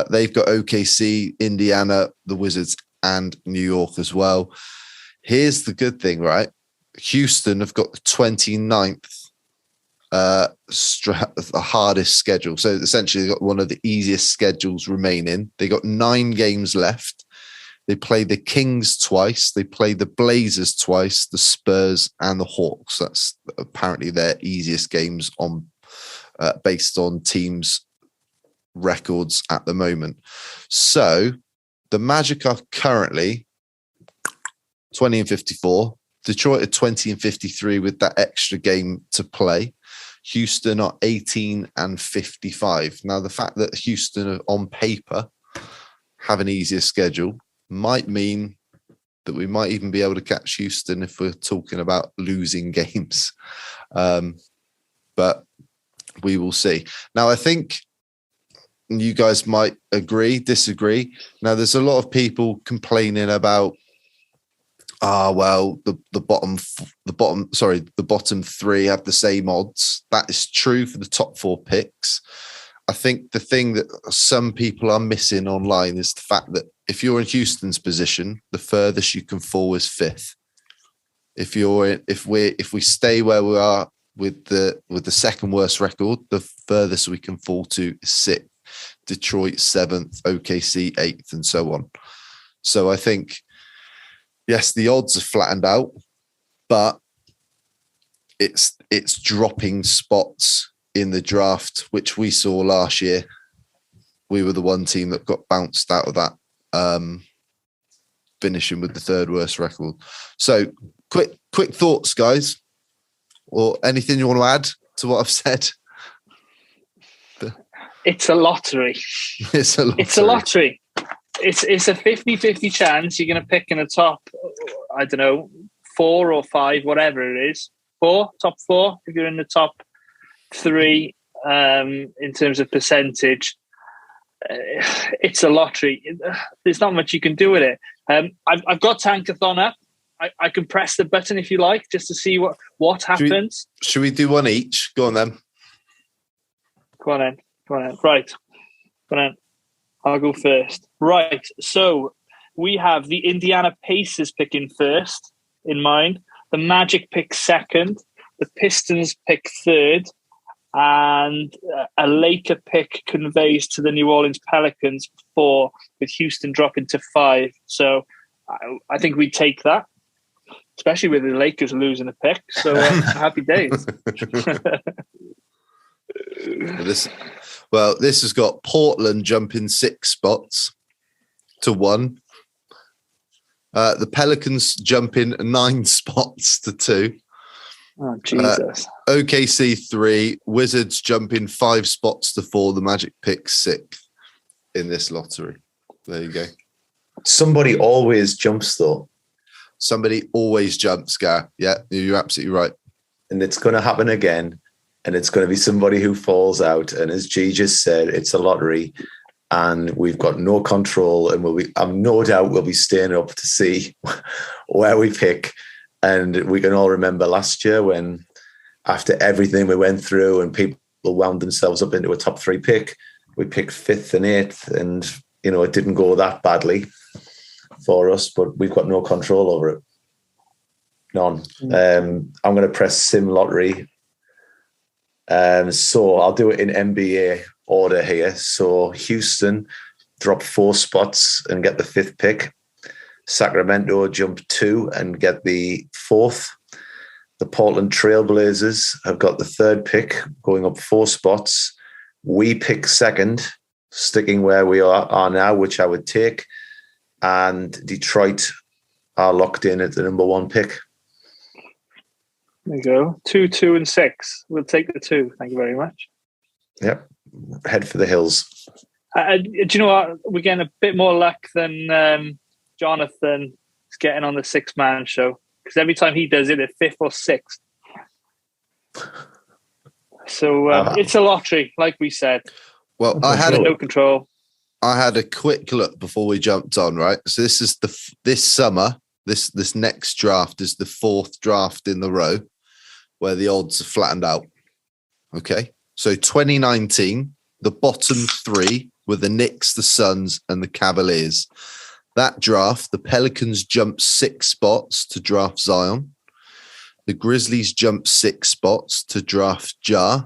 They've got OKC, Indiana, the Wizards, and New York as well. Here's the good thing, right? Houston have got the 29th the hardest schedule. So essentially they've got one of the easiest schedules remaining. They got 9 games left. They play the Kings twice. They play the Blazers twice, the Spurs and the Hawks. That's apparently their easiest games on based on teams' records at the moment. So the Magic are currently 20-54. Detroit are 20-53 with that extra game to play. Houston are 18-55. Now, the fact that Houston are on paper have an easier schedule might mean that we might even be able to catch Houston if we're talking about losing games. But we will see. Now, I think you guys might agree, disagree. Now, there's a lot of people complaining about, the bottom 3 have the same odds. That is true for the top 4 picks. I think the thing that some people are missing online is the fact that if you're in Houston's position, the furthest you can fall is 5th. If we stay where we are with the second worst record, the furthest we can fall to is 6th. Detroit 7th, OKC 8th, and so on. So I think, yes, the odds are flattened out, but it's dropping spots in the draft, which we saw last year. We were the one team that got bounced out of that, finishing with the 3rd worst record. So quick thoughts, guys, or anything you want to add to what I've said? It's a lottery. It's a lottery. It's a 50-50 chance you're going to pick in the top, I don't know, 4 or 5, whatever it is. Top 4, if you're in the top 3 in terms of percentage. It's a lottery. There's not much you can do with it. I've got Tankathon up. I can press the button if you like, just to see what happens. Should we do one each? Go on then. Go on then. Right. Go on then. I'll go first. Right. So we have the Indiana Pacers picking first in mine. The Magic pick second. The Pistons pick third. and a Laker pick conveys to the New Orleans Pelicans 4, with Houston dropping to 5. So I think we take that, especially with the Lakers losing a pick. So happy days. This has got Portland jumping 6 spots to 1. The Pelicans jumping 9 spots to 2. Oh, Jesus. OKC 3, Wizards jumping 5 spots to 4. The Magic pick 6th in this lottery. There you go. Somebody always jumps, though. Somebody always jumps, Gar. Yeah, you're absolutely right. And it's going to happen again. And it's going to be somebody who falls out. And as G just said, it's a lottery. And we've got no control. And I'm no doubt we'll be staying up to see where we pick. And we can all remember last year when, after everything we went through and people wound themselves up into a top 3 pick, we picked 5th and 8th. And, it didn't go that badly for us, but we've got no control over it. None. I'm going to press Sim Lottery. So I'll do it in NBA order here. So Houston drop 4 spots and get the 5th pick. Sacramento jump 2 and get the 4th. The Portland Trailblazers have got the 3rd pick, going up 4 spots. We pick 2nd, sticking where we are now, which I would take. And Detroit are locked in at the number 1 pick. There you go. 2, 2, and 6. We'll take the 2. Thank you very much. Yep. Head for the hills. Do you know what? We're getting a bit more luck than Jonathan is getting on the 6-man show, because every time he does it, it's 5th or 6th. So it's a lottery, like we said. Well, I had no control. I had a quick look before we jumped on, right? So this is this summer, this next draft is the 4th draft in the row where the odds are flattened out. Okay. So 2019, the bottom 3 were the Knicks, the Suns, and the Cavaliers. That draft, the Pelicans jumped 6 spots to draft Zion. The Grizzlies jumped 6 spots to draft Ja.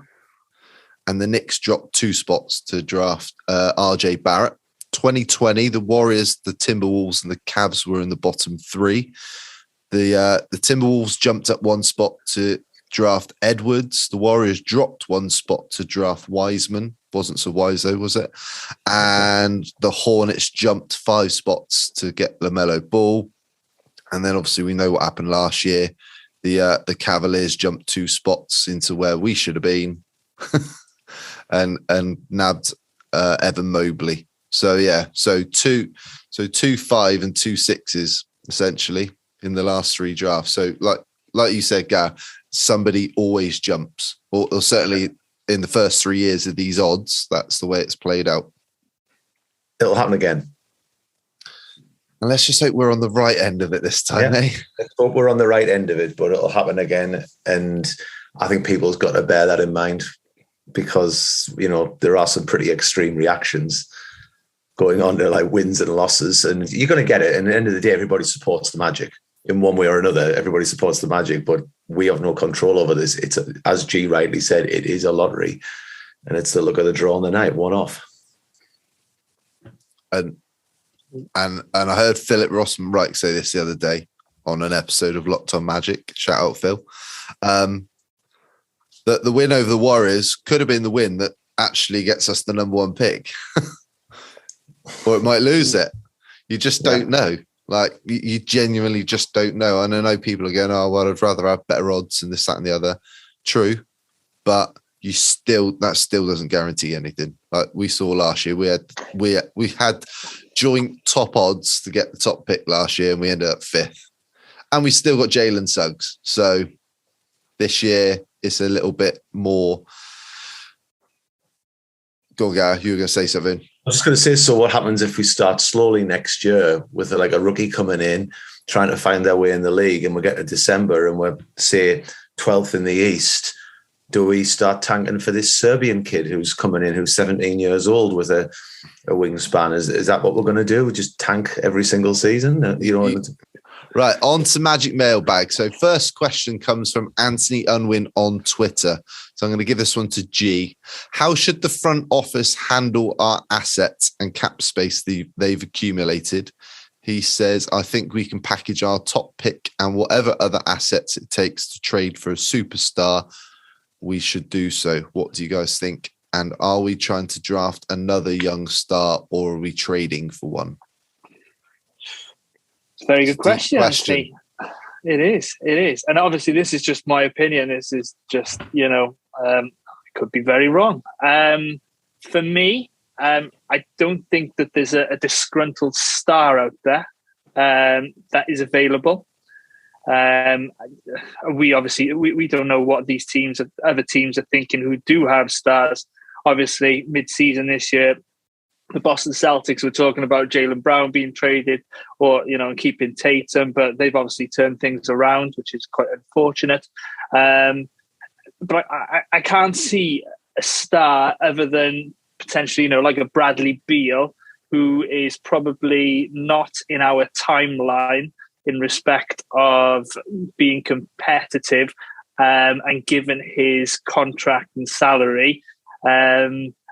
And the Knicks dropped 2 spots to draft RJ Barrett. 2020, the Warriors, the Timberwolves, and the Cavs were in the bottom 3. The Timberwolves jumped up 1 spot to draft Edwards. The Warriors dropped 1 spot to draft Wiseman. Wasn't so wise though, was it? And the Hornets jumped 5 spots to get LaMelo Ball. And then obviously we know what happened last year. The Cavaliers jumped 2 spots into where we should have been. and nabbed Evan Mobley. So yeah, so 2 5 and 2 6s essentially in the last 3 drafts. So like you said, Gar, somebody always jumps, or certainly in the first 3 years of these odds, that's the way it's played out. It'll happen again. And let's just hope we're on the right end of it this time, eh? Let's hope we're on the right end of it, but it'll happen again. And I think people's got to bear that in mind, because there are some pretty extreme reactions going on to like wins and losses, and you're going to get it. And at the end of the day, everybody supports the Magic in one way or another. Everybody supports the Magic, but we have no control over this. It's as G rightly said, it is a lottery, and it's the look of the draw on the night, one off. And I heard Philip Rossman Wright say this the other day on an episode of Locked On Magic. Shout out, Phil. That the win over the Warriors could have been the win that actually gets us the number 1 pick. Or it might lose it. You just don't know. Like, you genuinely just don't know. And I know people are going, oh, well, I'd rather have better odds and this, that, and the other. True. But that still doesn't guarantee anything. Like we saw last year, we had joint top odds to get the top pick last year, and we ended up 5th. And we still got Jalen Suggs. So this year, it's a little bit more. Go on, Gary, you were going to say something. I was just going to say, so what happens if we start slowly next year with like a rookie coming in, trying to find their way in the league, and we get to December and we're, say, 12th in the East? Do we start tanking for this Serbian kid who's coming in, who's 17 years old with a wingspan? Is that what we're going to do? Just tank every single season? Right, on to Magic Mailbag. So first question comes from Anthony Unwin on Twitter. So I'm going to give this one to G. How should the front office handle our assets and cap space they've accumulated? He says, I think we can package our top pick and whatever other assets it takes to trade for a superstar. We should do so. What do you guys think? And are we trying to draft another young star or are we trading for one? Very good question. Anthony. It is. And obviously this is just my opinion. This is just, I could be very wrong. For me, I don't think that there's a disgruntled star out there that is available. We don't know what these other teams are thinking who do have stars. Obviously, mid-season this year, the Boston Celtics were talking about Jaylen Brown being traded or, keeping Tatum, but they've obviously turned things around, which is quite unfortunate. But I can't see a star other than potentially, like a Bradley Beal, who is probably not in our timeline in respect of being competitive and given his contract and salary.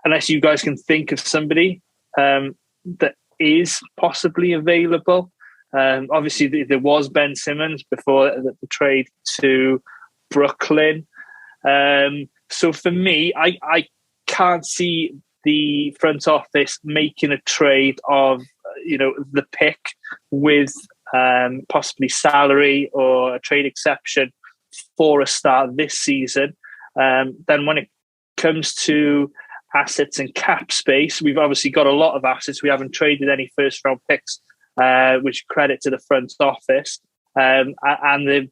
Unless you guys can think of somebody that is possibly available. Obviously, there was Ben Simmons before the trade to Brooklyn. So for me, I can't see the front office making a trade of, the pick with possibly salary or a trade exception for a star this season. Then when it comes to assets and cap space, we've obviously got a lot of assets. We haven't traded any first round picks, which credit to the front office. And they're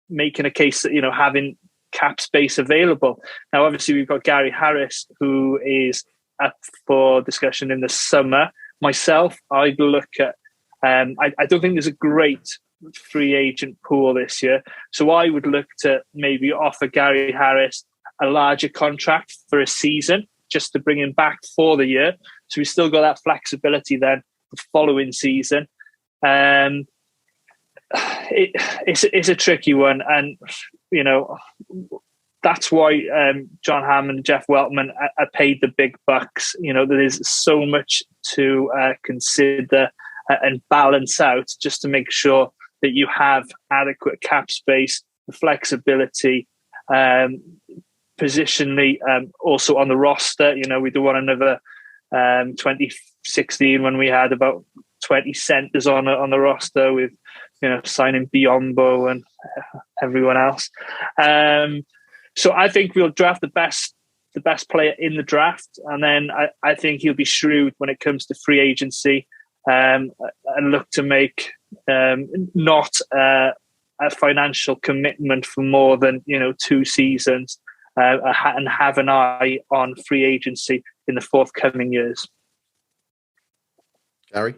making a case that, having cap space available. Now, obviously, we've got Gary Harris, who is up for discussion in the summer. Myself, I'd look at, I don't think there's a great free agent pool this year. So I would look to maybe offer Gary Harris a larger contract for a season, just to bring him back for the year. So we've still got that flexibility then the following season. It's a tricky one. And, that's why John Hammond and Jeff Weltman are paid the big bucks. There is so much to consider and balance out just to make sure that you have adequate cap space, the flexibility, positionally, also on the roster. We do want another 2016 when we had about 20 centers on the roster with, signing Biyombo and everyone else. So I think we'll draft the best player in the draft, and then I think he'll be shrewd when it comes to free agency and look to make not a financial commitment for more than 2 seasons. And have an eye on free agency in the forthcoming years. Gary?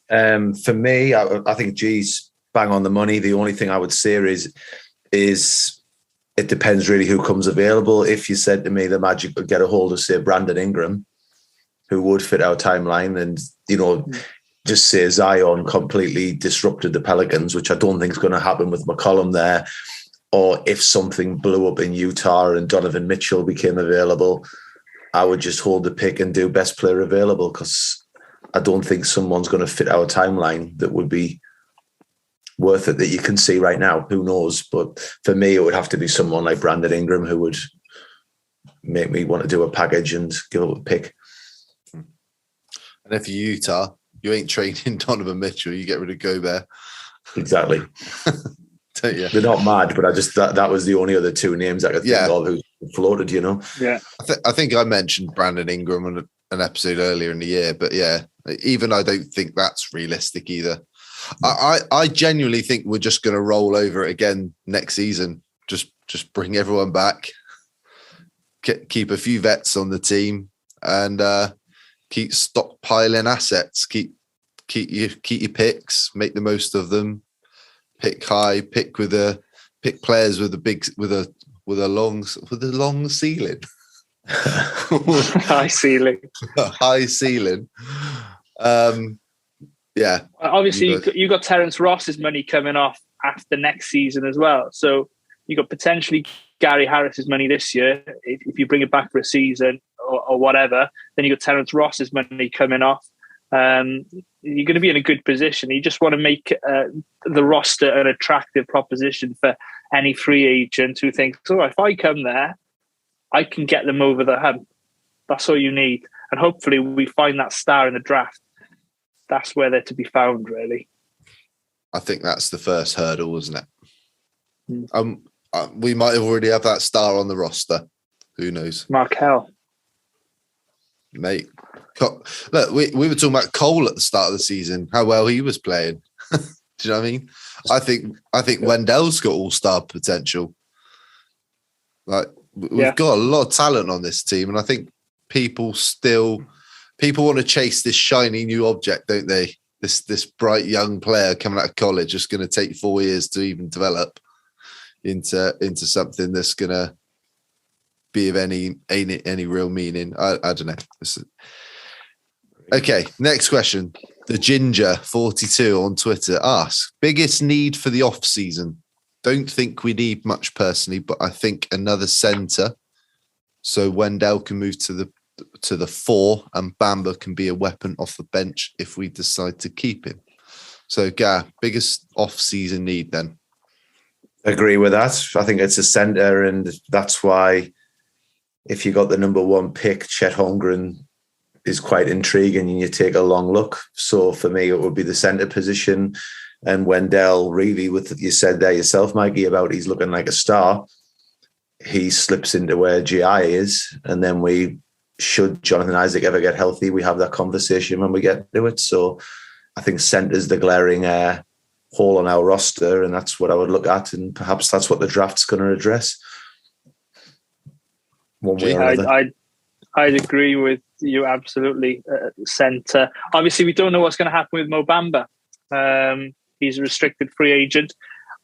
For me, I think G's bang on the money. The only thing I would say is it depends really who comes available. If you said to me the Magic would get a hold of, say, Brandon Ingram, who would fit our timeline, and, just say Zion completely disrupted the Pelicans, which I don't think is going to happen with McCollum there. Or if something blew up in Utah and Donovan Mitchell became available, I would just hold the pick and do best player available, because I don't think someone's going to fit our timeline that would be worth it that you can see right now. Who knows? But for me, it would have to be someone like Brandon Ingram who would make me want to do a package and give up a pick. And if you're Utah, you ain't trading Donovan Mitchell, you get rid of Gobert. Exactly. Don't you? They're not mad, but I just that was the only other 2 names I could think of who floated, Yeah. I think I mentioned Brandon Ingram on an episode earlier in the year, but even I don't think that's realistic either. I genuinely think we're just going to roll over it again next season. Just bring everyone back, keep a few vets on the team, and keep stockpiling assets. Keep your picks, make the most of them. Pick high, pick players with a long ceiling. High ceiling. High ceiling. Yeah. Obviously, you got Terence Ross's money coming off after next season as well. So you got potentially Gary Harris's money this year. If you bring it back for a season or whatever, then you got Terence Ross's money coming off. You're going to be in a good position. You just want to make the roster an attractive proposition for any free agent who thinks, oh, if I come there, I can get them over the hump. That's all you need. And hopefully we find that star in the draft. That's where they're to be found, really. I think that's the first hurdle, isn't it? We might have already have that star on the roster. Who knows? Markel. Mate. Look, we were talking about Cole at the start of the season, how well he was playing. Do you know what I mean? I think Wendell's got all-star potential. Like we've got a lot of talent on this team, and I think people want to chase this shiny new object, don't they? This bright young player coming out of college, just going to take 4 years to even develop into something that's going to be of any real meaning. I don't know. Okay, next question. The Ginger 42 on Twitter asks, biggest need for the off season. Don't think we need much personally, but I think another centre so Wendell can move to the 4 and Bamba can be a weapon off the bench if we decide to keep him. So, Gar, biggest off season need then? Agree with that. I think it's a centre, and that's why if you got the number 1 pick, Chet Holmgren is quite intriguing, and you take a long look. So for me, it would be the centre position. And Wendell, really, with what you said there yourself, Mikey, about he's looking like a star. He slips into where GI is, and then should Jonathan Isaac ever get healthy, we have that conversation when we get to it. So I think centre's the glaring hole on our roster, and that's what I would look at, and perhaps that's what the draft's going to address. One way or another. I'd agree with you absolutely. Centre. Obviously, we don't know what's going to happen with Mo Bamba. He's a restricted free agent.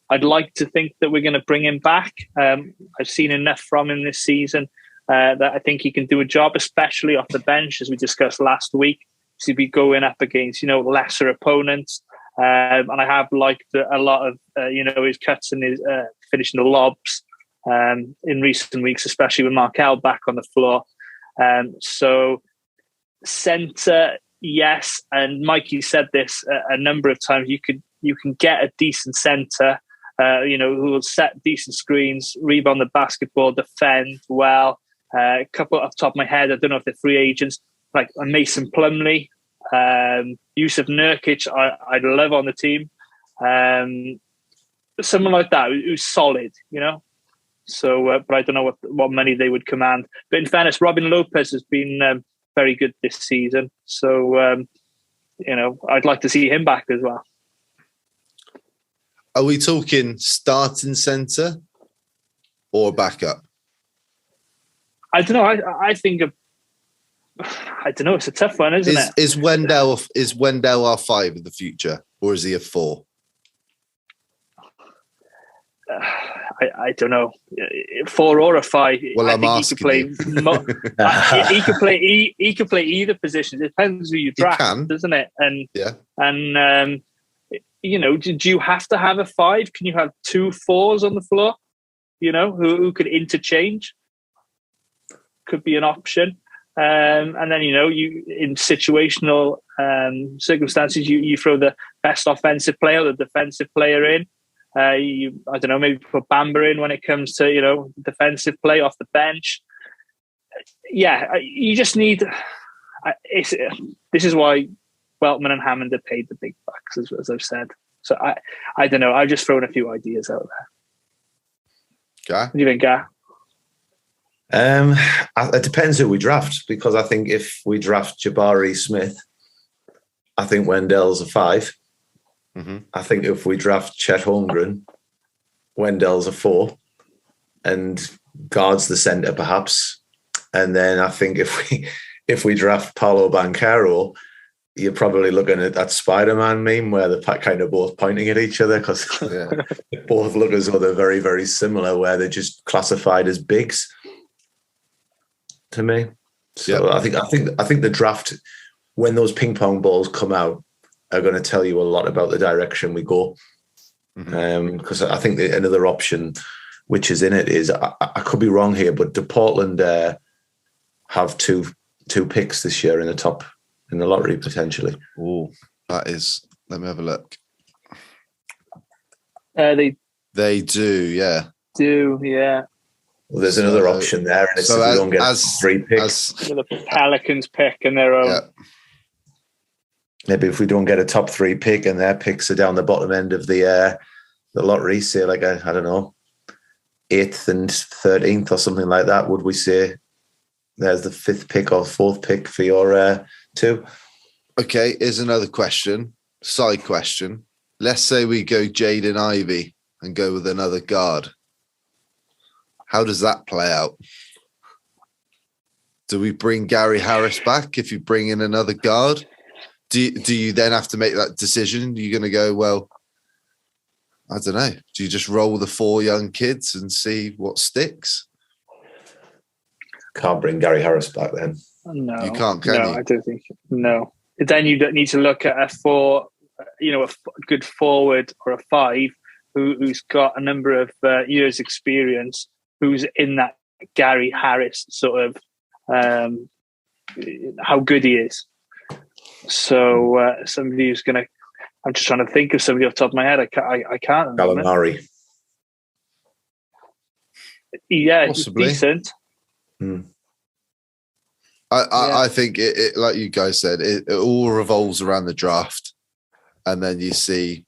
I'd like to think that we're going to bring him back. I've seen enough from him this season that I think he can do a job, especially off the bench, as we discussed last week. So he'd be going up against, lesser opponents. And I have liked a lot of, his cuts and his finishing the lobs in recent weeks, especially with Markel back on the floor. So centre, yes. And Mikey said this a number of times. You can get a decent centre, who will set decent screens, rebound the basketball, defend well. A couple off the top of my head, I don't know if they're free agents, like Mason Plumlee, Yusuf Nurkic, I'd love on the team. Someone like that who's solid, So, but I don't know what money they would command. But in fairness, Robin Lopez has been very good this season. So, I'd like to see him back as well. Are we talking starting centre or backup? I don't know. I think I don't know. It's a tough one, isn't it? Is Wendell our 5 of the future, or is he a 4? I don't know, 4 or a 5. Well, I'm asking he could play either position. It depends who you draft, doesn't it? And do you have to have a 5? Can you have 2 4s on the floor? Who could interchange? Could be an option. And then, you in situational circumstances, you throw the best offensive player or the defensive player in. I don't know, maybe put Bamba in when it comes to, defensive play off the bench. Yeah, you just need... this is why Weltman and Hammond are paid the big bucks, as I've said. So I don't know. I've just thrown a few ideas out there. Okay. What do you think, Gar? It depends who we draft, because I think if we draft Jabari Smith, I think Wendell's a 5. Mm-hmm. I think if we draft Chet Holmgren, Wendell's a 4, and guards the centre perhaps. And then I think if we draft Paolo Banchero, you're probably looking at that Spider-Man meme where they're kind of both pointing at each other, because they both look as though they're very, very similar, where they're just classified as bigs to me. So I think the draft, when those ping pong balls come out are going to tell you a lot about the direction we go. Because I think another option which is in it is, I could be wrong here, but do Portland have two picks this year in the lottery potentially? Oh, that is. Let me have a look. They do, yeah. do, yeah. Well, there's another option there, and it's if we don't get a 3 picks. The Pelicans pick in their own. Yeah. Maybe if we don't get a top 3 pick and their picks are down the bottom end of the lottery, say like I don't know, 8th and 13th or something like that, would we say there's the 5th pick or 4th pick for your 2? Okay, here's another question, side question. Let's say we go Jaden Ivey and go with another guard. How does that play out? Do we bring Gary Harris back if you bring in another guard? Do you then have to make that decision? You're going to go, well, I don't know. Do you just roll the 4 young kids and see what sticks? Can't bring Gary Harris back then. No, you can't, can you? I don't think. No. Then you don't need to look at a good forward or a 5 who's got a number of years experience, who's in that Gary Harris sort of how good he is. So somebody who's going to, I'm just trying to think of somebody off the top of my head. I can't. Gallinari. Yeah, possibly decent. I think it, like you guys said, it all revolves around the draft, and then you see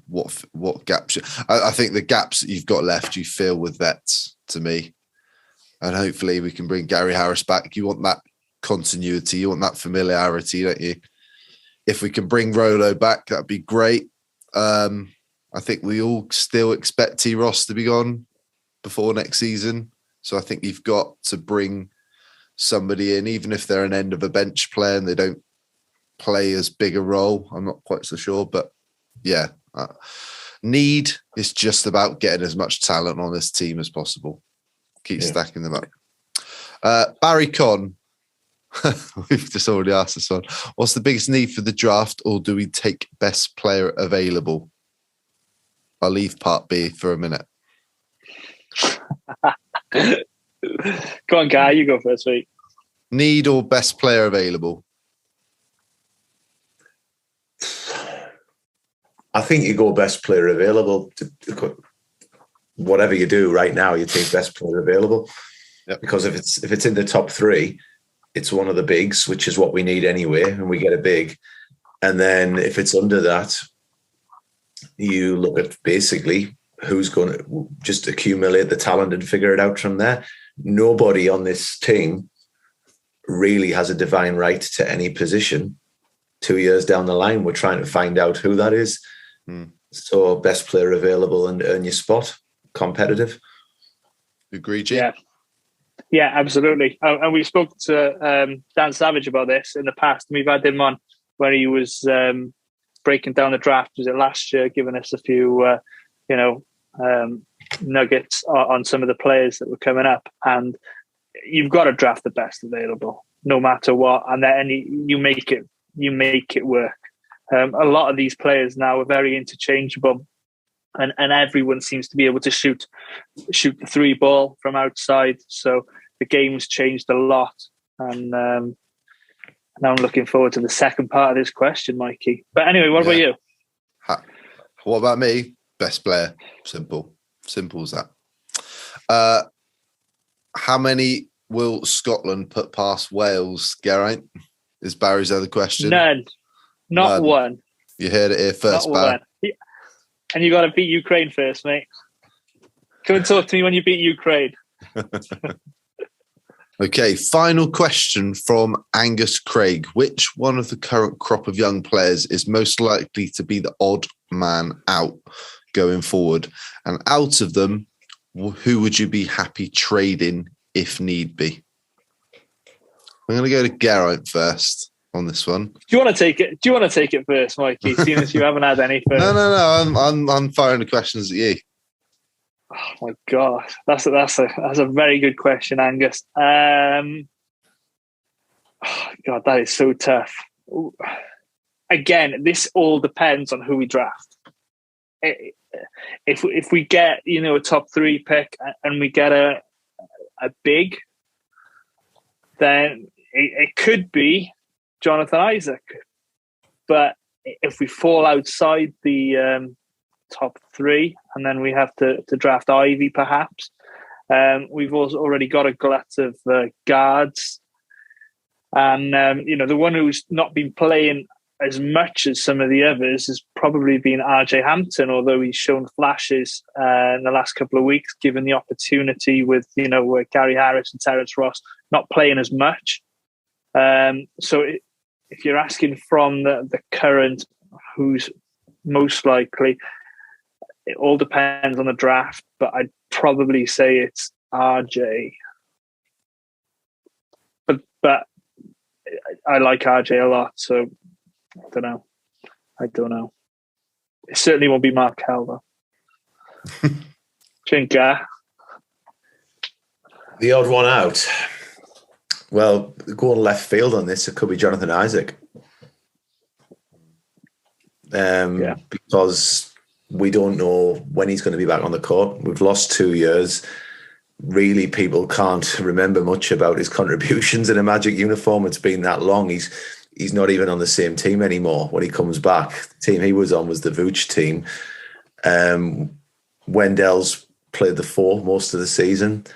what gaps. I think the gaps that you've got left, you fill with vets, to me, and hopefully we can bring Gary Harris back. You want that continuity, you want that familiarity, don't you? If we can bring Rolo back, that'd be great. I think we all still expect T. Ross to be gone before next season, so I think you've got to bring somebody in, even if they're an end of a bench player and they don't play as big a role. I'm not quite so sure, but yeah, need is just about getting as much talent on this team as possible. Keep stacking them up. Barry Conn, we've just already asked this one. What's the biggest need for the draft, or do we take best player available? I'll leave part B for a minute. Go on, Guy, you go first, mate. Need or best player available? I think you go best player available. Whatever you do right now, you take best player available. Yep. Because if it's in the top 3, it's one of the bigs, which is what we need anyway, and we get a big. And then if it's under that, you look at basically who's going to just accumulate the talent and figure it out from there. Nobody on this team really has a divine right to any position. 2 years down the line, we're trying to find out who that is. So best player available and earn your spot. Competitive. Agree, G? Yeah, absolutely. And we spoke to Dan Savage about this in the past. We've had him on where he was breaking down the draft. Was it last year? Giving us a few, nuggets on some of the players that were coming up. And you've got to draft the best available, no matter what. And then you make it work. A lot of these players now are very interchangeable. And everyone seems to be able to shoot the 3 ball from outside. So the game's changed a lot. And now I'm looking forward to the second part of this question, Mikey. But anyway, what about you? What about me? Best player. Simple as that. How many will Scotland put past Wales, Geraint? Is Barry's other question? None. Not one. You heard it here first, Barry. And you got to beat Ukraine first, mate. Come and talk to me when you beat Ukraine. Okay, final question from Angus Craig. Which one of the current crop of young players is most likely to be the odd man out going forward? And out of them, who would you be happy trading if need be? I'm going to go to Geraint first on this one. Do you want to take it? Do you want to take it first, Mikey? Seeing as you haven't had any first. No. I'm firing the questions at you. Oh my God, that's a very good question, Angus. Oh God, that is so tough. again, this all depends on who we draft. If we get, a top 3 pick and we get a big, then it could be Jonathan Isaac. But if we fall outside the top 3 and then we have to draft Ivy perhaps, we've also already got a glut of guards. And, the one who's not been playing as much as some of the others has probably been RJ Hampton, although he's shown flashes in the last couple of weeks, given the opportunity with, Gary Harris and Terrence Ross not playing as much. So if you're asking from the current who's most likely, it all depends on the draft, but I'd probably say it's RJ. But I like RJ a lot, so I don't know. It certainly won't be Mark Calver. Chinka. The odd one out. Well, going left field on this, it could be Jonathan Isaac. Because we don't know when he's going to be back on the court. We've lost 2 years. Really, people can't remember much about his contributions in a Magic uniform. It's been that long. He's not even on the same team anymore when he comes back. The team he was on was the Vooch team. Wendell's played the 4 most of the season.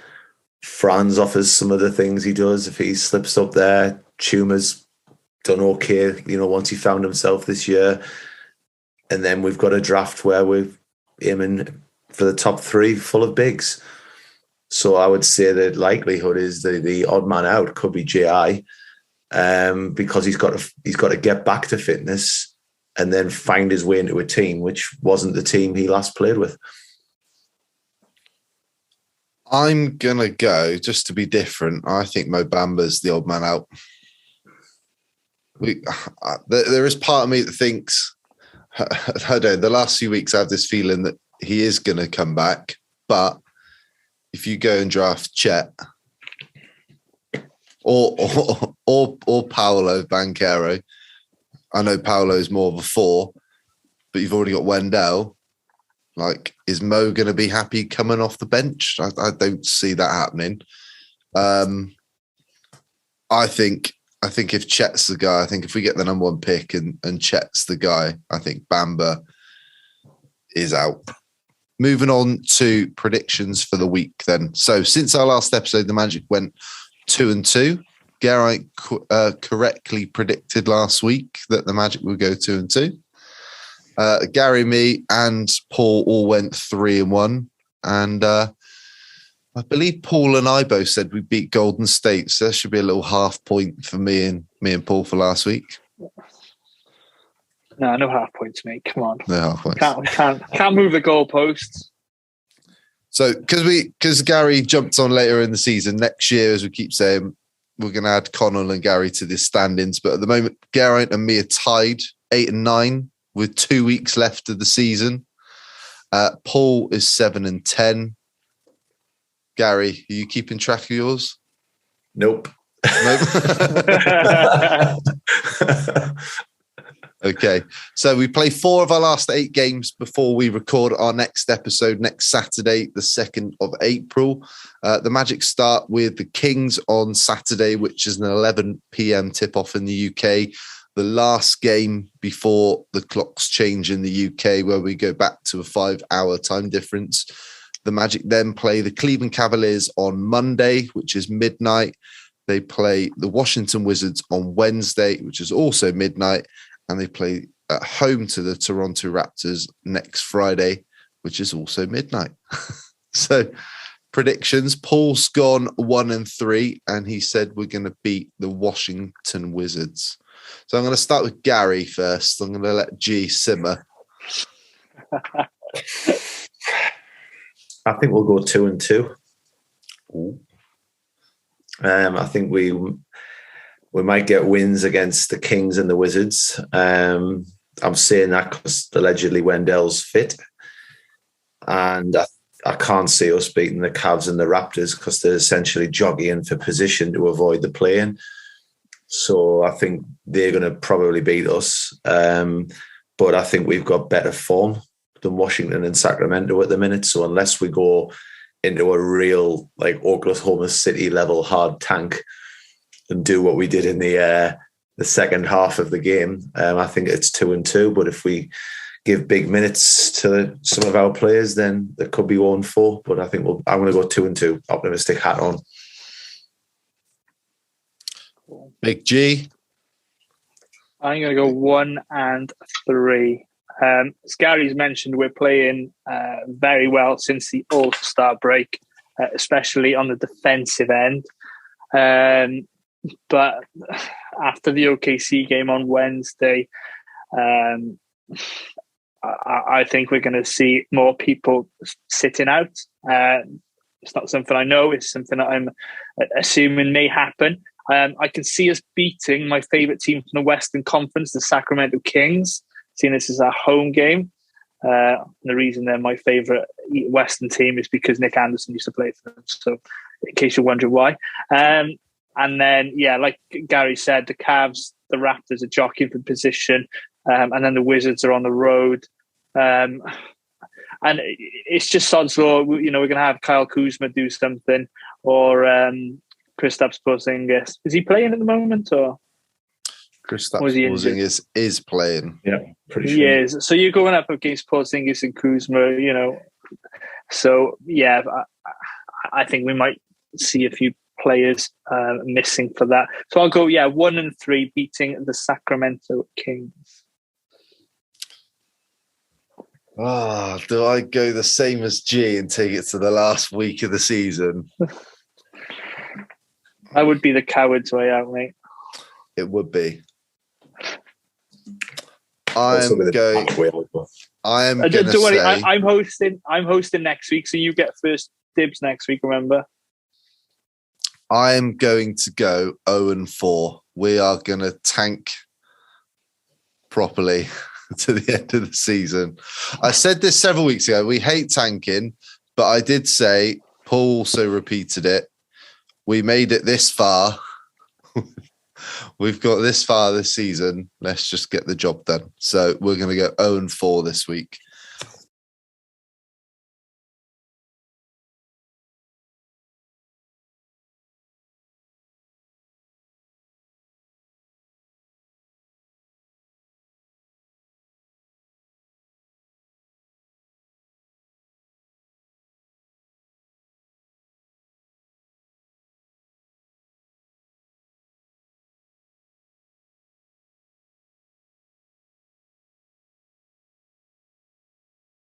Franz offers some of the things he does if he slips up there. Chuma's done okay, once he found himself this year. And then we've got a draft where we're aiming for the top 3 full of bigs. So I would say the likelihood is that the odd man out could be JI. Because he's got to get back to fitness and then find his way into a team which wasn't the team he last played with. I'm gonna go just to be different. I think Mo Bamba's the odd man out. There is part of me that thinks, I don't know, the last few weeks I have this feeling that he is going to come back, but if you go and draft Chet or Paolo Banchero, I know Paolo's more of a 4, but you've already got Wendell. Like, is Mo going to be happy coming off the bench? I don't see that happening. I think if Chet's the guy, I think if we get the number 1 pick and Chet's the guy, I think Bamba is out. Moving on to predictions for the week then. So since our last episode, the Magic went 2-2. Geraint correctly predicted last week that the Magic would go 2-2. Gary, me, and Paul all went 3-1. And I believe Paul and I both said we beat Golden State. So there should be a little half point for me and Paul for last week. No half points, mate. Come on. No half points. Can't move the goalposts. So because Gary jumped on later in the season, next year, as we keep saying, we're going to add Connell and Gary to the standings. But at the moment, Geraint and me are tied 8-9 with 2 weeks left of the season. Paul is 7-10. Gary, are you keeping track of yours? Nope. Okay, so we play 4 of our last 8 games before we record our next episode next Saturday, the 2nd of April. The Magic start with the Kings on Saturday, which is an 11 p.m. tip-off in the UK. The last game before the clocks change in the UK, where we go back to a 5-hour time difference. The Magic then play the Cleveland Cavaliers on Monday, which is midnight. They play the Washington Wizards on Wednesday, which is also midnight. And they play at home to the Toronto Raptors next Friday, which is also midnight. So predictions, Paul's gone 1-3, and he said we're going to beat the Washington Wizards. So I'm going to start with Gary first. I'm going to let G simmer. I think we'll go 2-2. Ooh. I think we might get wins against the Kings and the Wizards. I'm saying that because allegedly Wendell's fit. And I can't see us beating the Cavs and the Raptors because they're essentially jogging for position to avoid the play-in. So I think they're going to probably beat us. But I think we've got better form than Washington and Sacramento at the minute. So unless we go into a real like Oklahoma City level hard tank and do what we did in the second half of the game, I think it's 2-2. But if we give big minutes to some of our players, then there could be 1-4. But I think I'm going to go 2-2. Optimistic hat on. Big G. I'm going to go 1-3. As Gary's mentioned, we're playing very well since the All-Star break, especially on the defensive end. But after the OKC game on Wednesday, I think we're going to see more people sitting out. It's not something I know. It's something that I'm assuming may happen. I can see us beating my favourite team from the Western Conference, the Sacramento Kings, seeing this as our home game. The reason they're my favourite Western team is because Nick Anderson used to play for them. So in case you're wondering why. And then, yeah, like Gary said, the Cavs, the Raptors are jockeying for position. And then the Wizards are on the road. And it's just sod's law. You know, we're going to have Kyle Kuzma do something, or Kristaps Porzingis. Is he playing at the moment, or Kristaps Porzingis is playing? Yeah, pretty sure. He is. So you're going up against Porzingis and Kuzma, you know. So yeah, I think we might see a few players missing for that. So I'll go 1-3, beating the Sacramento Kings. Oh, do I go the same as G and take it to the last week of the season? I would be the coward's way out, mate. It would be. I'm going to worry, say... I'm hosting next week, so you get first dibs next week, remember? I'm going to go 0-4. We are going to tank properly to the end of the season. I said this several weeks ago. We hate tanking, but I did say, Paul also repeated it. We made it this far. We've got this far this season. Let's just get the job done. So we're going to go 0-4 this week.